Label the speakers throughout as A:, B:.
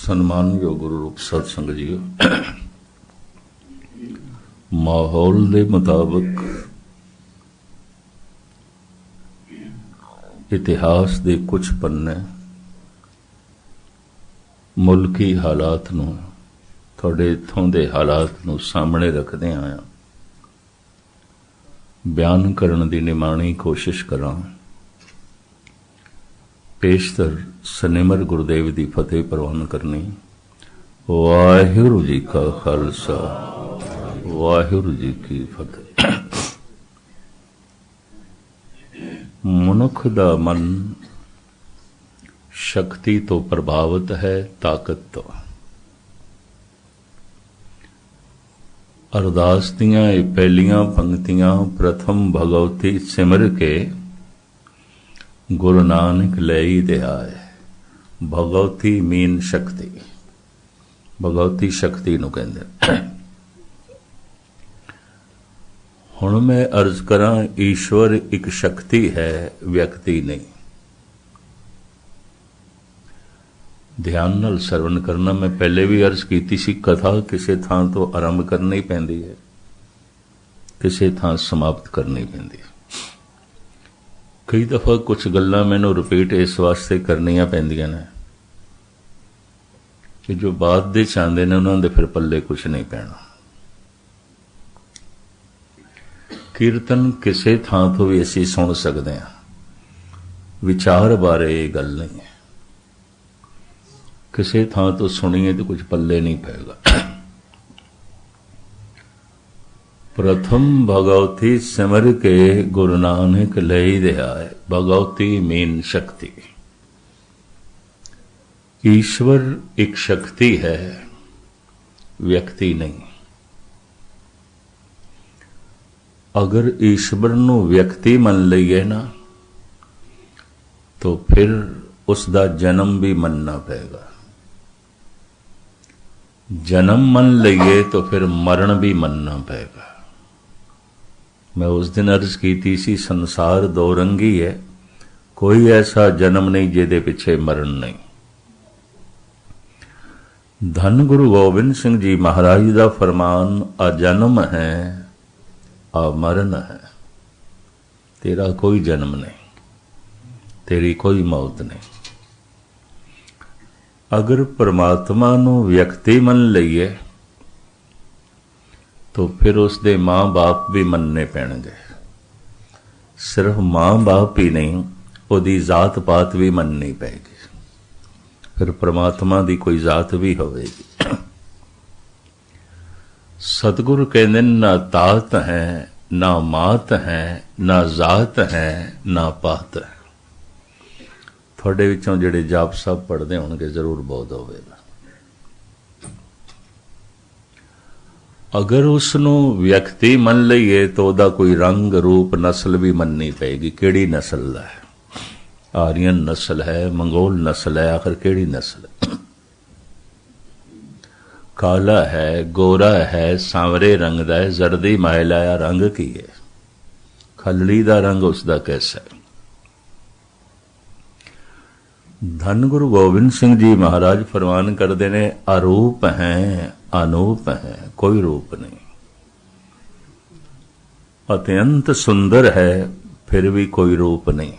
A: ਸਨਮਾਨਯੋਗ ਗੁਰੂ ਰੂਪ ਸਤ ਸੰਗਤ ਜੀ, ਮਾਹੌਲ ਦੇ ਮੁਤਾਬਕ ਇਤਿਹਾਸ ਦੇ ਕੁਝ ਪੰਨੇ ਮੁਲਕੀ ਹਾਲਾਤ ਨੂੰ, ਤੁਹਾਡੇ ਇੱਥੋਂ ਦੇ ਹਾਲਾਤ ਨੂੰ ਸਾਹਮਣੇ ਰੱਖਦੇ ਆਇਆ ਬਿਆਨ ਕਰਨ ਦੀ ਨਿਮਾਣੀ ਕੋਸ਼ਿਸ਼ ਕਰਾਂ। ਪੇਸ਼ਤਰ ਸਨਿਮਰ ਗੁਰਦੇਵ ਦੀ ਫਤਿਹ ਪ੍ਰਵਾਨ ਕਰਨੀ। ਵਾਹਿਗੁਰੂ ਜੀ ਕਾ ਖਾਲਸਾ, ਵਾਹਿਗੁਰੂ ਜੀ ਕੀ ਫਤਿਹ। ਮਨੁੱਖ ਦਾ ਮਨ ਸ਼ਕਤੀ ਤੋਂ ਪ੍ਰਭਾਵਿਤ ਹੈ, ਤਾਕਤ ਤੋਂ। ਅਰਦਾਸ ਦੀਆਂ ਇਹ ਪਹਿਲੀਆਂ ਪੰਕਤੀਆਂ ਪ੍ਰਥਮ ਭਗਵਤੀ ਸਿਮਰ ਕੇ ਗੁਰੂ ਨਾਨਕ ਲਈ ਦੇ ਆਏ। ਭਗਵਤੀ ਮੀਨ ਸ਼ਕਤੀ, ਭਗਵਤੀ ਸ਼ਕਤੀ ਨੂੰ ਕਹਿੰਦੇ। ਹੁਣ ਮੈਂ ਅਰਜ਼ ਕਰਾਂ, ਈਸ਼ਵਰ ਇੱਕ ਸ਼ਕਤੀ ਹੈ, ਵਿਅਕਤੀ ਨਹੀਂ। ਧਿਆਨ ਨਾਲ ਸਰਵਣ ਕਰਨਾ। ਮੈਂ ਪਹਿਲੇ ਵੀ ਅਰਜ਼ ਕੀਤੀ ਸੀ, ਕਥਾ ਕਿਸੇ ਥਾਂ ਤੋਂ ਆਰੰਭ ਕਰਨੀ ਪੈਂਦੀ ਹੈ, ਕਿਸੇ ਥਾਂ ਸਮਾਪਤ ਕਰਨੀ ਪੈਂਦੀ ਹੈ। ਕਈ ਦਫਾ ਕੁਝ ਗੱਲਾਂ ਮੈਨੂੰ ਰਿਪੀਟ ਇਸ ਵਾਸਤੇ ਕਰਨੀਆਂ ਪੈਂਦੀਆਂ ਨੇ ਕਿ ਜੋ ਬਾਅਦ ਦੇ ਚਾਹੁੰਦੇ ਨੇ ਉਹਨਾਂ ਦੇ ਫਿਰ ਪੱਲੇ ਕੁਝ ਨਹੀਂ ਪੈਣਾ। ਕੀਰਤਨ ਕਿਸੇ ਥਾਂ ਤੋਂ ਵੀ ਅਸੀਂ ਸੁਣ ਸਕਦੇ ਹਾਂ, ਵਿਚਾਰ ਬਾਰੇ ਇਹ ਗੱਲ ਨਹੀਂ ਹੈ। ਕਿਸੇ ਥਾਂ ਤੋਂ ਸੁਣੀਏ ਤਾਂ ਕੁਝ ਪੱਲੇ ਨਹੀਂ ਪਏਗਾ। प्रथम भगवती सिमर के गुरु नानक लई दे आए। भगवती मीन शक्ति। ईश्वर एक शक्ति है, व्यक्ति नहीं। अगर ईश्वर नू व्यक्ति मन लईए ना तो फिर उसका जन्म भी मनना पेगा। जन्म मन लईए तो फिर मरण भी मनना पेगा। मैं उस दिन अर्ज की सी, संसार दो रंगी है, कोई ऐसा जन्म नहीं जिहदे पिछे मरण नहीं। धन गुरु गोबिंद सिंह जी महाराज का फरमान, आ जन्म है आ मरण है। तेरा कोई जन्म नहीं, तेरी कोई मौत नहीं। अगर परमात्मा नू व्यक्ति मन लईए तो फिर उसके माँ बाप भी मनने पैणगे। सिर्फ माँ बाप ही नहीं, उहदी जात पात भी मननी पेगी। फिर परमात्मा की कोई जात भी होवेगी। सतगुरु कहते ना तात है, ना मात है, ना जात है, ना पात है। थोड़े विचों जिहड़े जाप साहब पढ़ते होणगे जरूर बोध होवेगा। अगर उसनू व्यक्ति मन लईए तो उहदा कोई रंग रूप नस्ल भी मननी पेगी। किहड़ी नस्ल है? आर्यन नस्ल है, मंगोल नस्ल है, आखिर किहड़ी नस्ल है? काला है, गोरा है, सांवरे रंग दा है, जर्दी मायला है, रंग की है? खलड़ी दा रंग उसका कैसा है? धन गुरु गोबिंद सिंह जी महाराज फरमान करते ने, अरूप हैं, अनूप है, कोई रूप नहीं। अत्यंत सुंदर है, फिर भी कोई रूप नहीं।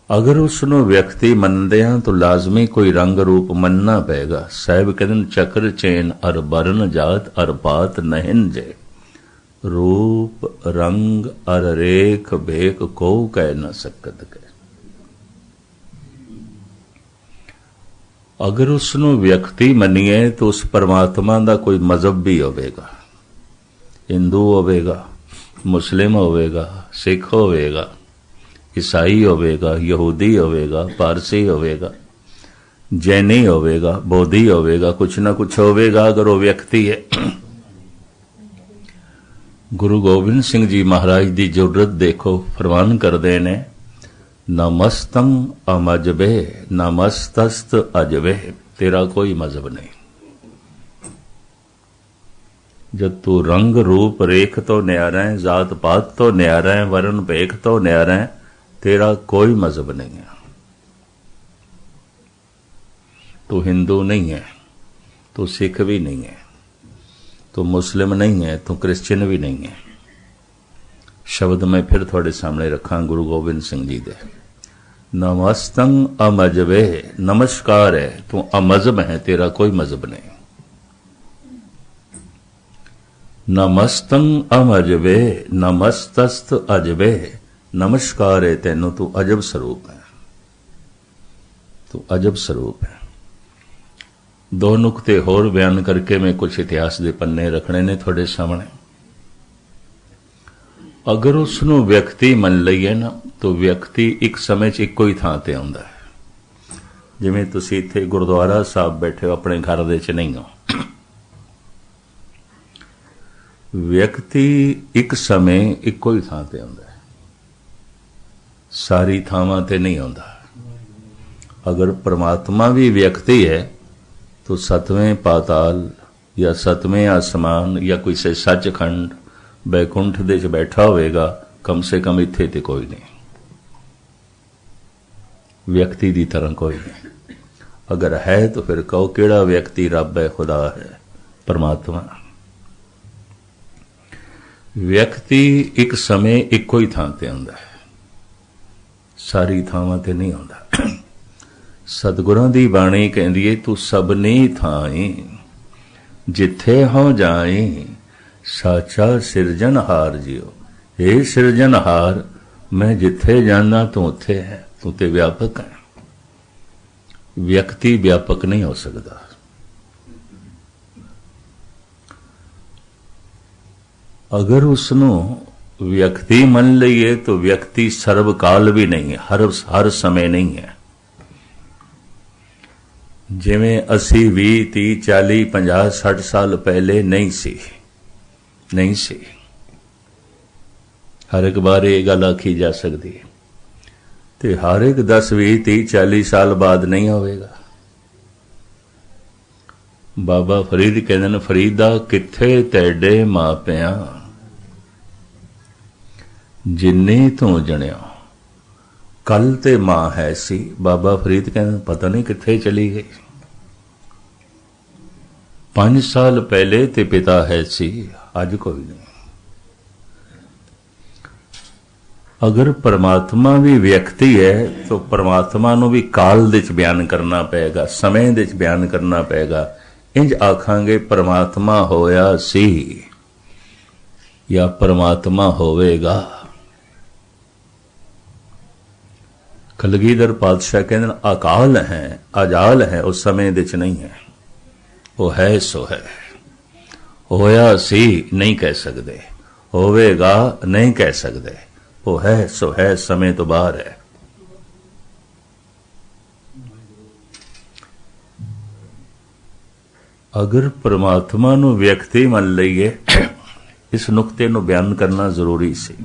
A: अगर उसनों व्यक्ति मनदे हैं तो लाजमी कोई रंग रूप मनना पेगा। साहब कहते चक्र चेन अर बरन जात अर पात नहिन जे। रूप रंग अर रेख बेख को कह न सकत के। अगर उसनू व्यक्ति मनीए तो उस परमात्मा का कोई मजहब भी होवेगा। हिंदू होवेगा, मुस्लिम होवेगा, सिख होवेगा, ईसाई होवेगा, यहूदी होवेगा, पारसी होवेगा, जैनी होवेगा, बोधी होवेगा, कुछ ना कुछ होवेगा अगर वो व्यक्ति है। गुरु गोबिंद सिंह जी महाराज की जरूरत देखो, फरमान करते ने, नमस्तं अमजबे नमस्तस्त अजबे। तेरा कोई मजहब नहीं। जब तू रंग रूप रेख तो न्यारा है, जात पात तो न्यारा है, वर्ण भेख तो न्यारा है, तेरा कोई मजहब नहीं है। तू हिंदू नहीं है, तू सिख भी नहीं है, तू मुस्लिम नहीं है, तू क्रिश्चियन भी नहीं है। शब्द मैं फिर थोड़े सामने रखा गुरु गोबिंद सिंह जी दे। नमस्तं अमजबे, नमस्कार है, तू अमजब है, तेरा कोई मजहब नहीं। नमस्तं अमजबे नमस्तस्त अजबे, नमस्कार है तेनों, तू अजब स्वरूप है, तू अजब स्वरूप है। दो नुकते होर बयान करके मैं कुछ इतिहास के पन्ने रखने ने थोड़े सामने। अगर उसनों व्यक्ति मन लईए ना, तो व्यक्ति एक समय च इको ही थां ते आउंदा है। जिवें तुसीं इत्थे गुरुद्वारा साहब बैठे हो, अपने घर दे च नहीं हो। व्यक्ति एक समय इको ही थां ते आउंदा है, सारी थावां ते नहीं आउंदा। अगर परमात्मा भी व्यक्ति है तो सतवें पाताल या सतवें आसमान या कोई से सचखंड बैकुंठ दे च बैठा होएगा, कम से कम इत्थे ते कोई नहीं, व्यक्ति दी तरह कोई नहीं। अगर है तो फिर कहो केड़ा व्यक्ति रब है, खुदा है, परमात्मा। व्यक्ति एक समय इको ही थां ते आउंदा है, सारी थावां ते नहीं आउंदा। सतगुरां दी बाणी कहंदी है, तू सबनी थाई जिथे हो जाए, साचा सिरजनहार जियो। हे सिरजनहार, मैं जिथे जाना तू उथे है, तू ते व्यापक है। व्यक्ति व्यापक नहीं हो सकता। अगर उसनों व्यक्ति मन लईए तो व्यक्ति सर्वकाल भी नहीं है, हर समय नहीं है। जिवें असी 20, 30, 40, 50, 60 साल पहले नहीं सी, हर एक बार ये गल आखी जा सकती है, ते हर एक 10, 20, 30, 40 साल बाद नहीं होवेगा। बाबा फरीद कहते हैं, फरीदा किथे तेडे मापिया जिन्नी तू जणिया, कल ते मां है सी। बाबा फरीद कहते पता नहीं किथे चली गई। 5 साल पहले ते पिता है सी, अज कोई नहीं। अगर परमात्मा भी व्यक्ति है तो परमात्मा नूं भी काल दे च बयान करना पेगा, समय दे च बयान करना पेगा। इंज आखांगे परमात्मा होया सी या परमात्मा होवेगा। कलगीधर पातशाह कहते अकाल है, अजाल है, उस समय दे च नहीं है, वो है सो है। होया सी नहीं कह सकते, होवेगा नहीं कह सकते, वो है सो है, समय तो बाहर है। अगर परमात्मा नूं व्यक्ति मन लईए, इस नुकते नूं बयान करना जरूरी सी।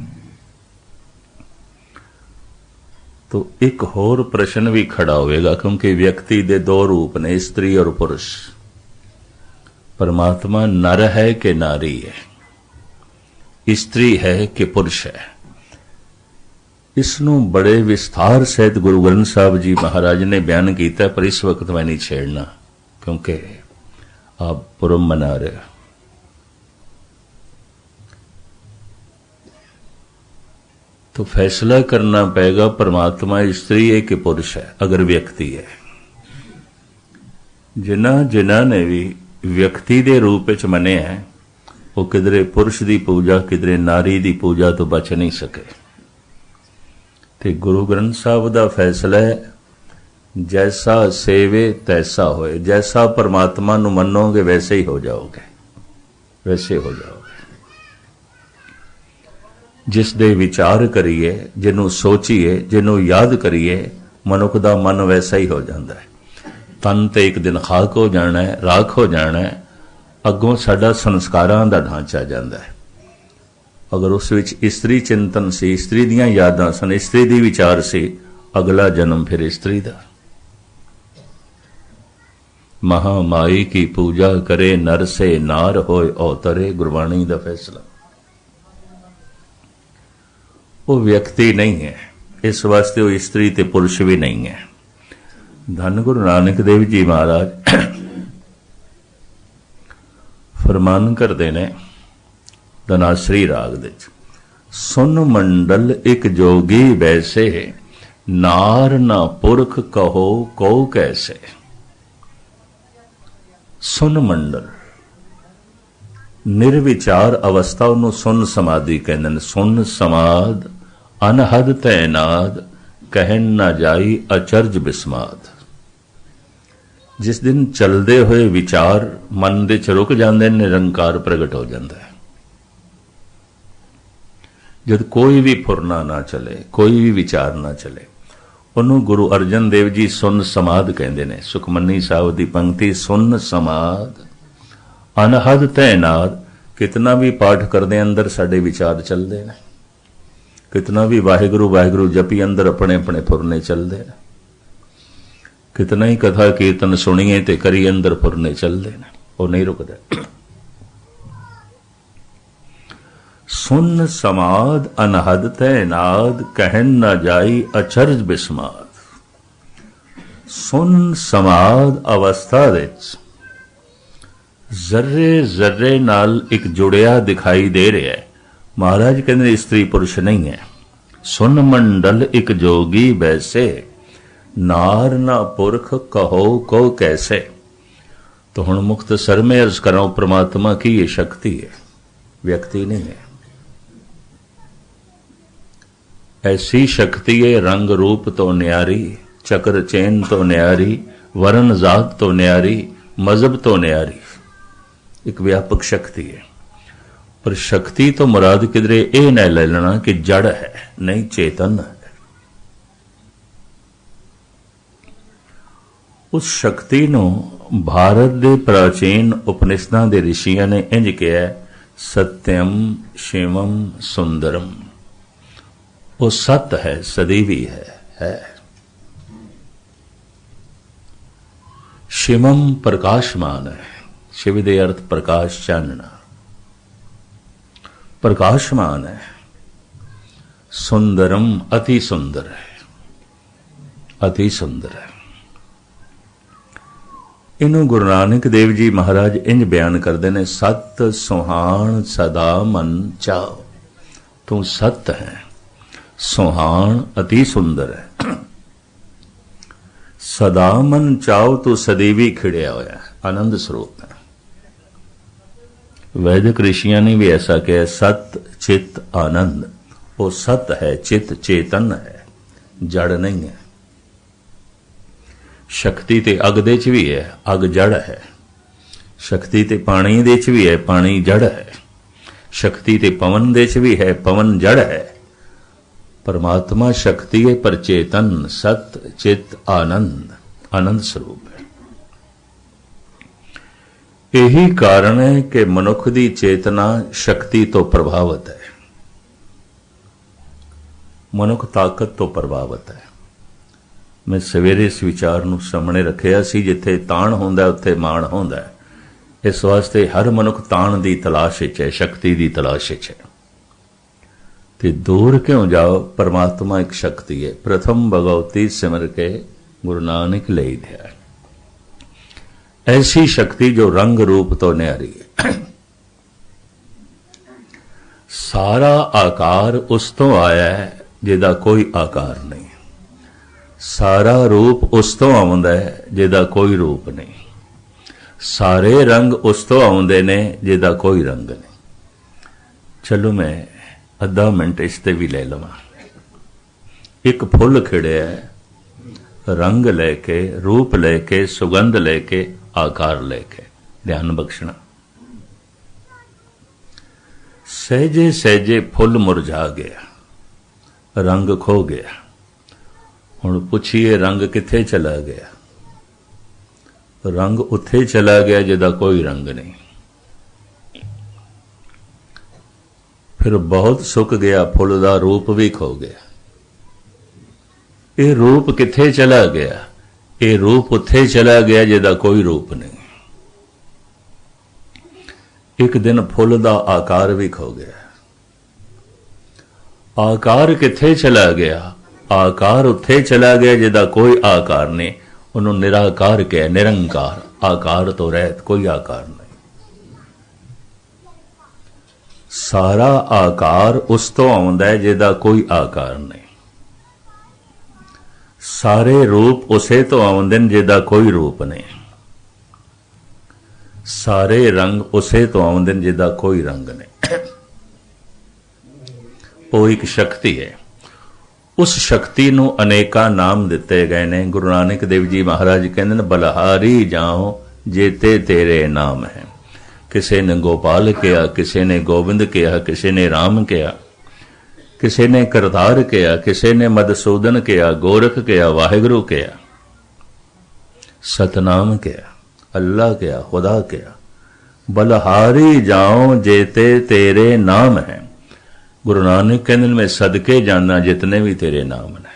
A: तो एक होर प्रश्न भी खड़ा होएगा, क्योंकि व्यक्ति दे 2 रूप ने, स्त्री और पुरुष। परमात्मा नर है कि नारी है, स्त्री है कि पुरुष है। इसनों बड़े विस्तार सहित गुरु ग्रंथ साहब जी महाराज ने बयान किया, पर इस वक्त मैं नहीं छेड़ना, क्योंकि आप पुरब मना रहे हो। तो फैसला करना पड़ेगा, परमात्मा स्त्री है कि पुरुष है, अगर व्यक्ति है। जिन्हां ने भी व्यक्ति दे रूप च मने है, वो किधरे पुरुष की पूजा, किधरे नारी की पूजा तो बच नहीं सके। ते गुरु ग्रंथ साहब का फैसला है, जैसा सेवे तैसा होए। जैसा परमात्मा नूं मनोगे वैसे ही हो जाओगे, वैसे हो जाओगे। जिस दे विचार करिए, जिन्हों सोचीए, जिन्हों याद करिए, मनुख दा मन वैसा ही हो जाता है। तन ते एक दिन खाक हो जाना है, राख हो जाना है, अगों साडा संस्कारां दा ढांचा जाता है। अगर उस विच स्त्री चिंतन सी, स्त्री दियां यादां सन, स्त्री दी विचार सी, अगला जन्म फिर स्त्री दा। महामाई की पूजा करे, नर से नार होए अवतरे, गुरबाणी दा फैसला। वो व्यक्ति नहीं है, इस वास्ते वो स्त्री ते पुरुष भी नहीं है। धन गुरु नानक देव जी महाराज फरमान करते ने धनाश्री राग दे, सुन मंडल एक जोगी वैसे, नार ना पुरख कहो को कैसे। सुन मंडल निर्विचार अवस्था उन्होंने सुन समाधि कहते हैं। सुन समाध अनहद तैनाद, कहन ना जाई अचरज बिस्माद। जिस दिन चलते हुए विचार मन दे च रुक जाते, निरंकार प्रगट हो जाता है। जब कोई भी फुरना ना चले, कोई भी विचार ना चले, उन्होंने गुरु अर्जन देव जी सुन समाध कहते हैं। सुखमनी साहब की पंक्ति, सुन समाध अनहद तैनाद। कितना भी पाठ करते अंदर साडे विचार चलते हैं, कितना भी वाहिगुरु वाहिगुरु जपी अंदर अपने अपने फुरने चलते हैं, कितना ही कथा कीर्तन सुनिए ते करी अंदर फुरने चलते हैं, वो नहीं रुकते। सुन समाध अनहद तैनाद, कहन न जाई अचरज बिस्माद। सुन समाध अवस्था विच जर्रे जर्रे नाल एक जुड़िया दिखाई दे रहा है। महाराज कहते स्त्री पुरुष नहीं है। सुन मंडल एक जोगी वैसे, नार ना पुरख कहो को कैसे। तो हुण मुख्तसर में अर्ज करो, परमात्मा की ये शक्ति है, व्यक्ति नहीं है। ऐसी शक्ति है, रंग रूप तो न्यारी, चक्र चैन तो न्यारी, वर्ण जात तो न्यारी, मजहब तो न्यारी। एक व्यापक शक्ति है। पर शक्ति तो मुराद किधरे ये न ले लेना कि जड़ है, नहीं, चेतन है। उस शक्ति नो भारत दे प्राचीन उपनिषदां दे ऋषियां ने इंज कहा, सत्यम शिवम सुंदरम। वो सत्य है, सदैवी है। शिवम प्रकाशमान है। शिव दे अर्थ प्रकाश, चानना, प्रकाशमान है। सुंदरम अति सुंदर है, अति सुंदर है। इन्हों गुरु नानक देव जी महाराज इंज बयान करते हैं, सत सुहान सदा मन चाओ। तू सत्य है, सुहान अति सुंदर है, सदा मन चाओ तो सदैवी खिड़िया होया है, आनंद स्वरूप है। वैदिक ऋषियों ने भी ऐसा कहा, सत चित आनंद। वो सत है, चित चेतन है, जड़ नहीं है। शक्ति ते अग दे च भी है, अग जड़ है। शक्ति ते पानी दे च भी है, पानी जड़ है। शक्ति ते पवन दे च भी है, पवन जड़ है। परमात्मा शक्ति है पर चेतन, सत चित आनंद, आनंद स्वरूप है। यही कारण है कि मनुख की चेतना शक्ति तो प्रभावित है, मनुख ताकत तो प्रभावित है। मैं सवेरे इस विचार नूं सामने रखिया सी, जिथे ताण होंदा उत्थे मान होंदा है। इस वास्ते हर मनुख ताण की तलाश विच है, शक्ति की तलाश विच है। ते दूर क्यों जाओ, परमात्मा एक शक्ति है। प्रथम भगवती सिमर के गुरु नानक ले दिया। ऐसी शक्ति जो रंग रूप तो न्यारी है। सारा आकार उस तो आया है जिहदा कोई आकार नहीं। सारा रूप उस तो आउंदा है जिहदा कोई रूप नहीं। सारे रंग उस तो आउंदे ने जिहदा कोई रंग नहीं। चलो मैं अद्धा मिनट इसते भी ले लवां। एक फुल खिड़िया है, रंग लेके, रूप लेके, सुगंध लेके, आकार लेके, ध्यान बख्शना। सहजे सहजे फुल मुरझा गया, रंग खो गया। हुण पुछिए रंग किथे चला गया? रंग उत्थे चला गया जिहदा कोई रंग नहीं। फिर बहुत सुक गया, फुल दा रूप भी खो गया। ये रूप किथे चला गया? ये रूप उत्थे चला गया जिहदा कोई रूप नहीं। एक दिन फुल दा आकार भी खो गया। आकार किथे चला गया? आकार उत्थे चला गया जिहदा कोई आकार नहीं, उन्होंने निराकार कहा, निरंकार, आकार तो रहत, कोई आकार नहीं। सारा आकार उस तो आउंदा है जिहदा कोई आकार नहीं, सारे रूप उसे तो आउंदे ने जिहदा कोई रूप नहीं, सारे रंग उसे तो आउंदे ने जिहदा कोई रंग नहीं। वो एक शक्ति है, उस शक्ति नूं अनेका नाम दिते गए ने। गुरु नानक देव जी महाराज कहंदे ने बलहारी जाओ जेते तेरे नाम है। किसी ने गोपाल कहा, किसी ने गोविंद कहा, किसी ने राम कहा, किसी ने करतार कहा, किसी ने मधुसूदन कहा, गोरख कहा, वाहिगुरु कहा, सतनाम कहा, अल्लाह कहा, खुदा कहा। बलहारी जाओ जेते तेरे नाम है। गुरु नानक कहते मैं सदके जाना जितने भी तेरे नाम ने।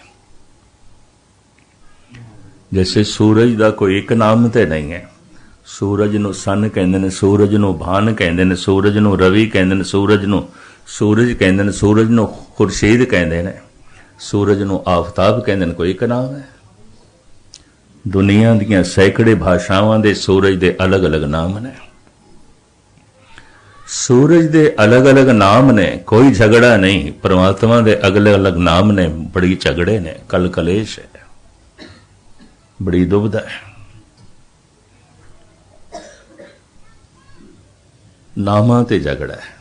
A: जैसे सूरज का कोई एक नाम तो नहीं है, सूरज नूं सन कहंदे ने, सूरज नूं भान कहंदे ने, सूरज नूं रवि कहंदे ने, सूरज नूं सूरज कहंदे ने, सूरज नूं खुर्शीद कहंदे ने, सूरज नूं आफताब कहंदे ने, कोई एक नाम है। दुनिया दीयां सैकड़े भाषावां दे सूरज दे अलग अलग नाम ने। सूरज दे अलग अलग नाम ने, कोई झगड़ा नहीं। परमात्मा दे अलग अलग नाम ने, बड़ी झगड़े ने, कल कलेश है, बड़ी दुविधा है। नामां ते झगड़ा है,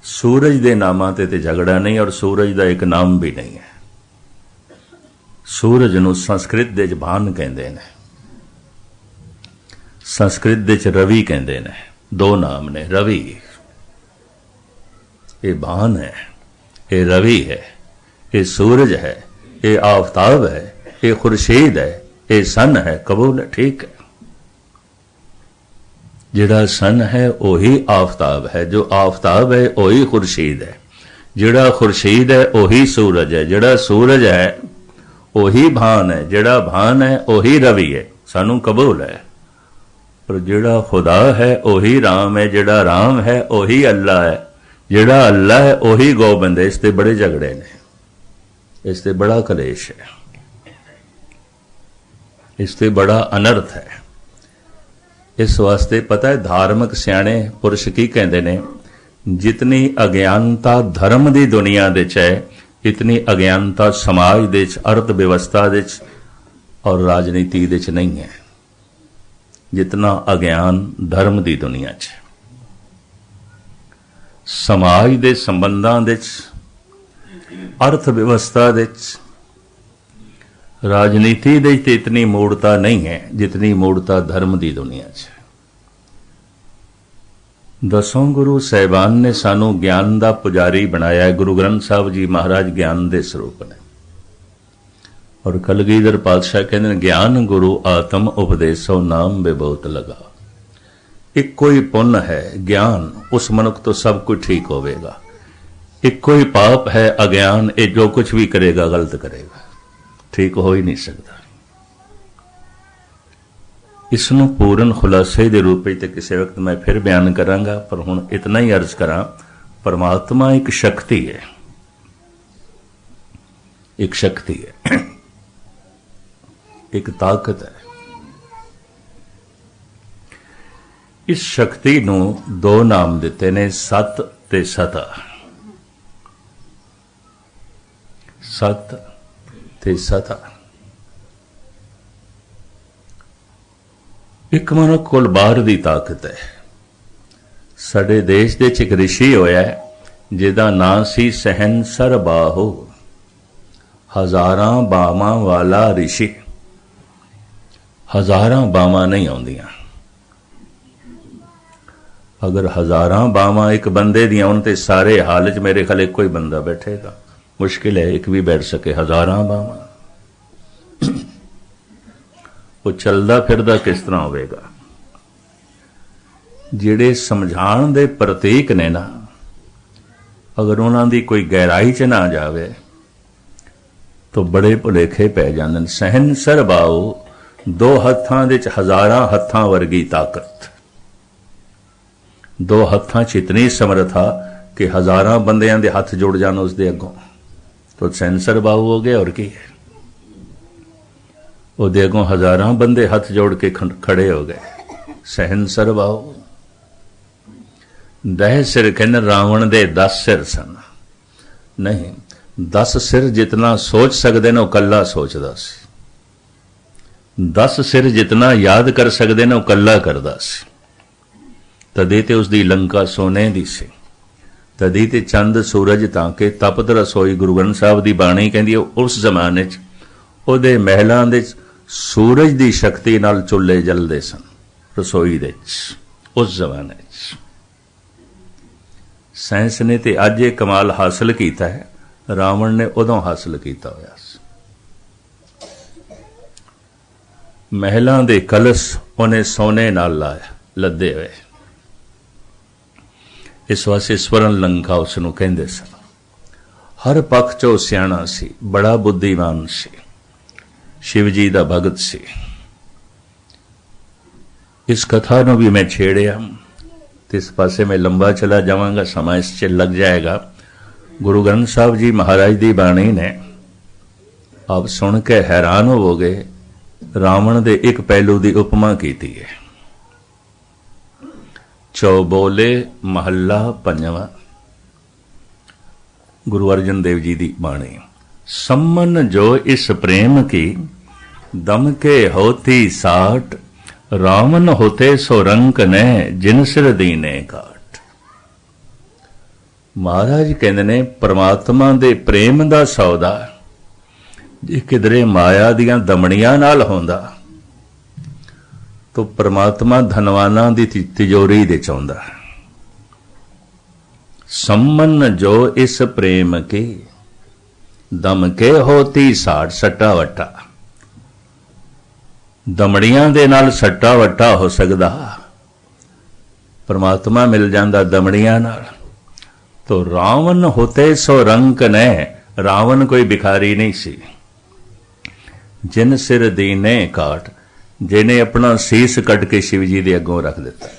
A: सूरज दे नामां ते झगड़ा नहीं, और सूरज दा एक नाम भी नहीं है। सूरज नूं संस्कृत दे च भान कहंदे ने, संस्कृत दे च रवि कहंदे ने। दो नाम ने, रवि ये भान है, ये रवि है, ये सूरज है, ये आफताब है, ये खुर्शीद है, ये सन है। कबूल है, ठीक है। जिहड़ा सन है वही आफताब है, जो आफताब है वही खुर्शीद है, जिहड़ा खुर्शीद है वही सूरज है, जिहड़ा सूरज है वही भान है, जिहड़ा भान है वही रवि है। सानू कबूल है। पर जिहड़ा खुदा है वही राम है, जिहड़ा राम है वही अल्लाह है, जिहड़ा अल्लाह है वही गोबिंद है। इसते बड़े झगड़े ने, इसते बड़ा कलेश है, इसते बड़ा अनर्थ है। इस वास्ते पता है धार्मिक सियाणे पुरुष की कहते ने, जितनी अज्ञानता धर्म की दुनिया दे च है, इतनी अज्ञानता समाज दे च, अर्थ व्यवस्था दे च और राजनीति दे च नहीं है, जितना अज्ञान धर्म की दुनिया च। समाज दे संबंधां दे च, अर्थ व्यवस्था दे च, राजनीति दे च इतनी मूढ़ता नहीं है जितनी मूढ़ता धर्म की दुनिया च। दसों गुरु साहिबान ने सानू ज्ञान का पुजारी बनाया है। गुरु ग्रंथ साहब जी महाराज ज्ञान के स्वरूप ने, और कलगीधर पातशाह कहते हैं ज्ञान गुरु आत्म उपदेशो नाम बेबोत लगा। एक कोई पुण्य है ज्ञान, उस मनुख तो सब कुछ ठीक होवेगा। एक कोई पाप है अज्ञान, ये जो कुछ भी करेगा गलत करेगा, ठीक हो ही नहीं सकता। इसनों पूर्ण खुलासे के रूप में किसी वक्त मैं फिर बयान करांगा, पर हुण इतना ही अर्ज करा, परमात्मा एक शक्ति है, एक शक्ति है, एक ताकत है। इस शक्ति नूं दो नाम दिते ने, सत ते सता। सत ते सता। एक मनुख कोल बाहर दी ताकत है। साडे देश दे एक ऋषि होया है जिहदा नाम सी सहनसर बाहो, हजारां बावां वाला ऋषि। हजारां बावां नहीं आउंदियां। अगर हजारां बावां एक बंदे दियां होण ते सारे हाल च मेरे ख्याल कोई बंदा बैठेगा, मुश्किल है एक भी बैठ सके। हजारां बावां वो चलदा फिरदा किस तरह होवेगा। जिहड़े समझाण दे प्रतीक ने ना, अगर उन्हां दी कोई गहराई च ना जावे तो बड़े भुलेखे पै जांदे ने। सहनसर बाओ, दो हत्थां दे च हजारां हत्थां वर्गी ताकत। दो हत्थां च इतनी समर्था कि हजारां बंदियां दे हथ जुड़ जाण उसदे अगों। तो सैंसर बाहू हो गया और की है। ਉਹਦੇ ਅੱਗੋਂ ਹਜ਼ਾਰਾਂ ਬੰਦੇ ਹੱਥ ਜੋੜ ਕੇ ਖੜੇ ਹੋ ਗਏ। ਸਹਿਨਸਰ ਬਾਹੂ। 10 ਸਿਰ ਕਹਿੰਦੇ ਰਾਵਣ ਦੇ 10 ਸਿਰ ਸਨ। ਨਹੀਂ, 10 ਸਿਰ ਜਿਤਨਾ ਸੋਚ ਸਕਦੇ ਨੇ ਉਹ ਕੱਲਾ ਸੋਚਦਾ ਸੀ। 10 ਸਿਰ ਜਿਤਨਾ ਯਾਦ ਕਰ ਸਕਦੇ ਨੇ ਉਹ ਕੱਲਾ ਕਰਦਾ ਸੀ। ਤਦੇ ਤੇ ਉਸ ਦੀ ਲੰਕਾ ਸੋਨੇ ਦੀ ਸੀ। ਤਦੀ ਤੇ ਚੰਦ ਸੂਰਜ ਤਾਂ ਕਿ ਤਪਤ ਰਸੋਈ। ਗੁਰੂ ਗ੍ਰੰਥ ਸਾਹਿਬ ਦੀ ਬਾਣੀ ਕਹਿੰਦੀ ਉਸ ਜ਼ਮਾਨੇ 'ਚ ਉਹਦੇ ਮਹਿਲਾਂ ਦੇ ਸੂਰਜ ਦੀ ਸ਼ਕਤੀ ਨਾਲ ਚੁੱਲ੍ਹੇ ਜਲਦੇ ਸਨ ਰਸੋਈ ਦੇ 'ਚ ਉਸ ਜ਼ਮਾਨੇ 'ਚ। ਸਾਇੰਸ ਨੇ ਤੇ ਅੱਜ ਇਹ ਕਮਾਲ ਹਾਸਲ ਕੀਤਾ ਹੈ, ਰਾਵਣ ਨੇ ਉਦੋਂ ਹਾਸਲ ਕੀਤਾ ਹੋਇਆ ਸੀ। ਮਹਿਲਾਂ ਦੇ ਕਲਸ਼ ਉਹਨੇ ਸੋਨੇ ਨਾਲ ਲਾਇਆ, ਲੱਦੇ ਹੋਏ। ਇਸ ਵਾਸਤੇ ਸਵਰਨ ਲੰਕਾ ਉਸ ਨੂੰ ਕਹਿੰਦੇ ਸਨ। ਹਰ ਪੱਖ 'ਚੋਂ ਸਿਆਣਾ ਸੀ, ਬੜਾ ਬੁੱਧੀਮਾਨ ਸੀ, शिव जी का भगत से। इस कथा को भी मैं छेड़िया, इस पासे में लंबा चला जावांगा, समय इससे लग जाएगा। गुरु ग्रंथ साहब जी महाराज की बाणी ने आप सुन के हैरान होवोगे। रावण दे एक पहलू की उपमा की है। चौबोले महला पंजवा, गुरु अर्जन देव जी की बाणी। सम्मन जो इस प्रेम की दम के होती साठ, रावण होते सो रंक ने जिन सिर दीने काट। महाराज कहते ने परमात्मा दे प्रेम दा सौदा जे किधरे माया दियां दमड़ियां नाल होंदा तो परमात्मा धनवाना दी तिजोरी दे चाहुंदा। सम्मन जो इस प्रेम की दम के होती साठ, सट्टा वट्टा। दमड़ियां दे नाल सट्टा वट्टा हो सकदा, परमात्मा मिल जांदा दमड़ियां नाल। तो रावण होते सो रंक ने, रावण कोई भिखारी नहीं सी। जिन सिर दीने काट, जिन्हें अपना सीस कट के शिव जी दे अगों रख दिता।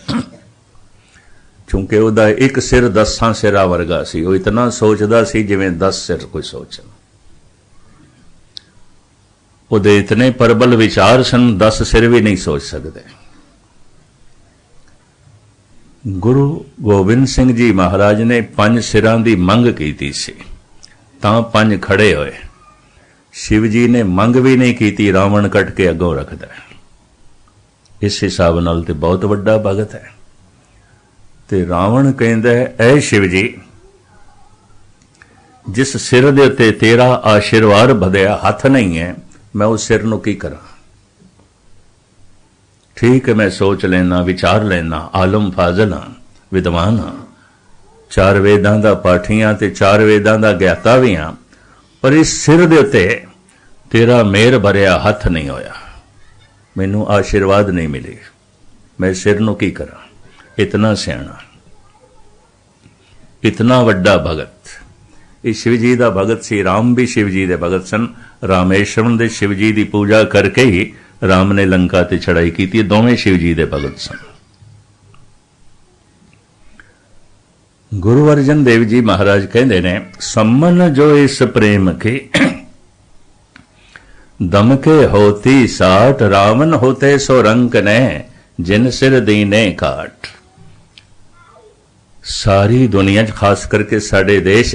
A: क्योंकि ਉਹਦਾ एक सिर 10 सिरा वर्गा सी। ਉਹ इतना सोचदा सी जिवें 10 सिर कोई सोचन। ਉਹਦੇ इतने प्रबल विचार सन, 10 सिर भी नहीं सोच सकते। गुरु गोबिंद सिंह जी महाराज ने 5 सिरां दी मंग कीती सी, तां 5 खड़े होए। शिव जी ने मंग भी नहीं कीती, रावण कट के अगों रखदा। इस हिसाब नाल ते बहुत वड्डा भगत है। ते रावण कहंदा है, ऐ शिव जी, जिस सिर दे उत्ते तेरा आशीर्वाद बधिया हथ नहीं है, मैं उस सिर नूं की करा। ठीक है, मैं सोच लेना, विचार लेना, आलम फाजल हाँ, विद्वान हाँ, 4 वेदां दा पाठी हाँ ते 4 वेदां दा ज्ञाता भी हाँ, पर इस सिर दे उत्ते तेरा मेहर भरिया हथ नहीं होया, मैनू आशीर्वाद नहीं मिले, मैं सिर नूं की करा। इतना सियाणा, इतना वड्डा भगत। इस शिव जी का भगत सी। राम भी शिव जी के भगत सन। रामेश्वरम दे शिव जी की पूजा करके ही राम ने लंका ते चढ़ाई की। दोवें शिव जी के भगत सन। गुरु अर्जन देव जी महाराज कहते ने, सम्मन जो इस प्रेम के दम के होती साठ, रावण होते सो रंक ने जिन सिर दीने काट। सारी दुनिया खास करके साडे देश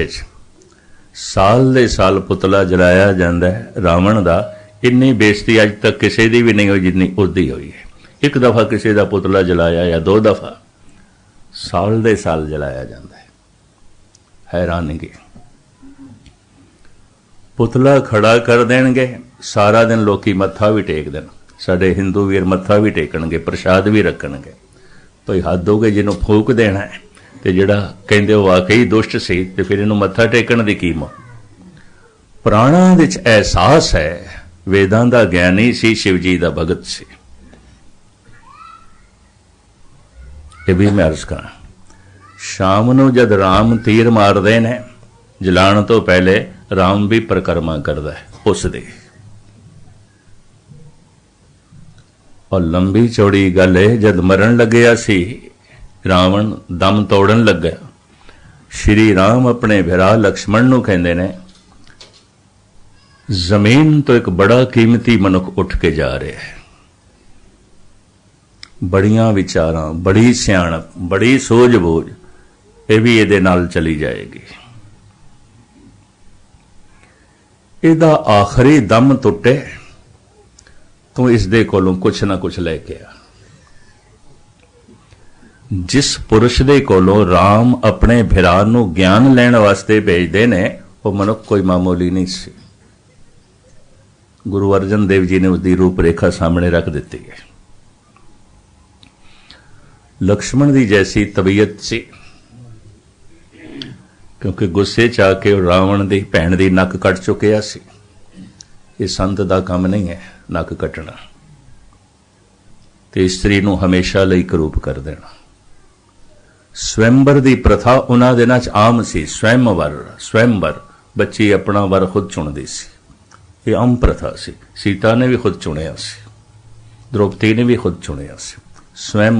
A: साल दे साल पुतला जलाया जाता है रावण का। इन्नी बेइज्जती अज तक किसी की भी नहीं हुई जिन्नी उसकी हुई है। एक दफा किसी का पुतला जलाया या 2 दफा, साल दे साल जलाया जाता है। हैरानगी। पुतला खड़ा कर देंगे, सारा दिन लोकी मत्था भी टेक देन। साडे हिंदू वीर मत्था भी टेकणगे, प्रसाद भी रखणगे। भाई हद हो गई, जिन्हों फूक देना है ते जिहड़ा कहंदे वो वाकई दुष्ट सी ते फिर इहनूं मत्था टेकण दी की मोह। प्राणां विच एहसास है, वेदां दा ज्ञानी सी, शिव जी दा भगत सी। ये भी मैं अर्ज करा, शाम नूं जद राम तीर मारदे ने, जलाण तो पहले राम भी परिक्रमा करदा है उस दी। और लंबी चौड़ी गल है, जद मरण लग्या सी रावण, दम तोड़न लग्या, श्री राम अपने भिरा लक्ष्मण नूं कहंदे ने, जमीन तो एक बड़ा कीमती मनुख उठ के जा रहा है। बड़ियां विचारां, बड़ी सियाणप, बड़ी सूझबूझ, ये भी ये नाल चली जाएगी। ਇਹਦਾ आखिरी दम टुटे तो इसदे कोलों कुछ ना कुछ लैके आ। जिस पुरुष दे कोलों राम अपने भिरा नूं ज्ञान लैण वास्ते भेजदे ने वो मनुख कोई मामूली नहीं सी। गुरु अर्जन देव जी ने उसकी रूपरेखा सामने रख दी है। लक्ष्मण की जैसी तबीयत सी, क्योंकि गुस्से च आके रावण की भैन की नक कट चुकिया सी। ये संत का काम नहीं है नक कटना, ते स्त्री नूं हमेशा लई करूप कर देना। स्वयंवर की प्रथा उन्हां दिनां च आम सी। स्वयंवर बच्ची अपना वर खुद चुनदी सी। ये आम प्रथा सी। सीता ने भी खुद चुनिया सी, द्रौपदी ने भी खुद चुनिया सी। स्वयं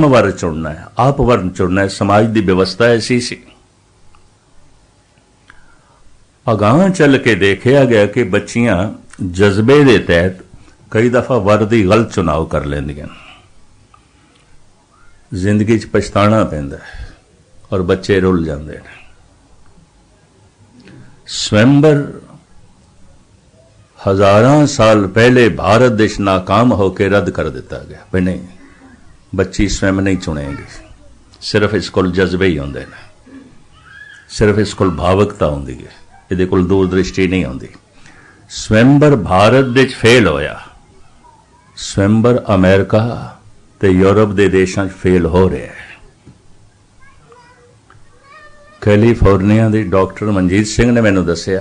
A: वर चुनना है, आप वर चुनना है। समाज की व्यवस्था ऐसी सी। अगां चल के देखा गया कि बच्चियां जज्बे के तहत कई दफा वर की गलत चुनाव कर लेंदियां, जिंदगी च पछताना पैंदा है और बच्चे रुल जाते हैं। स्वयंवर हजारां साल पहले भारत देश नाकाम होकर रद्द कर दिता गया। भाई नहीं, बच्ची स्वयं नहीं चुनेगी। सिर्फ इस कोल जज्बे ही होंदे ने, सिर्फ इस कोल भावुकता होंदी है, इहदे कोल दूरदृष्टि नहीं होंदी। स्वयंवर भारत देश फेल होया, स्वयंवर अमेरिका ते यूरोप के देशों फेल हो रहा है। कैलीफोर्निया के डॉक्टर मनजीत सिंह ने मैनू दसिया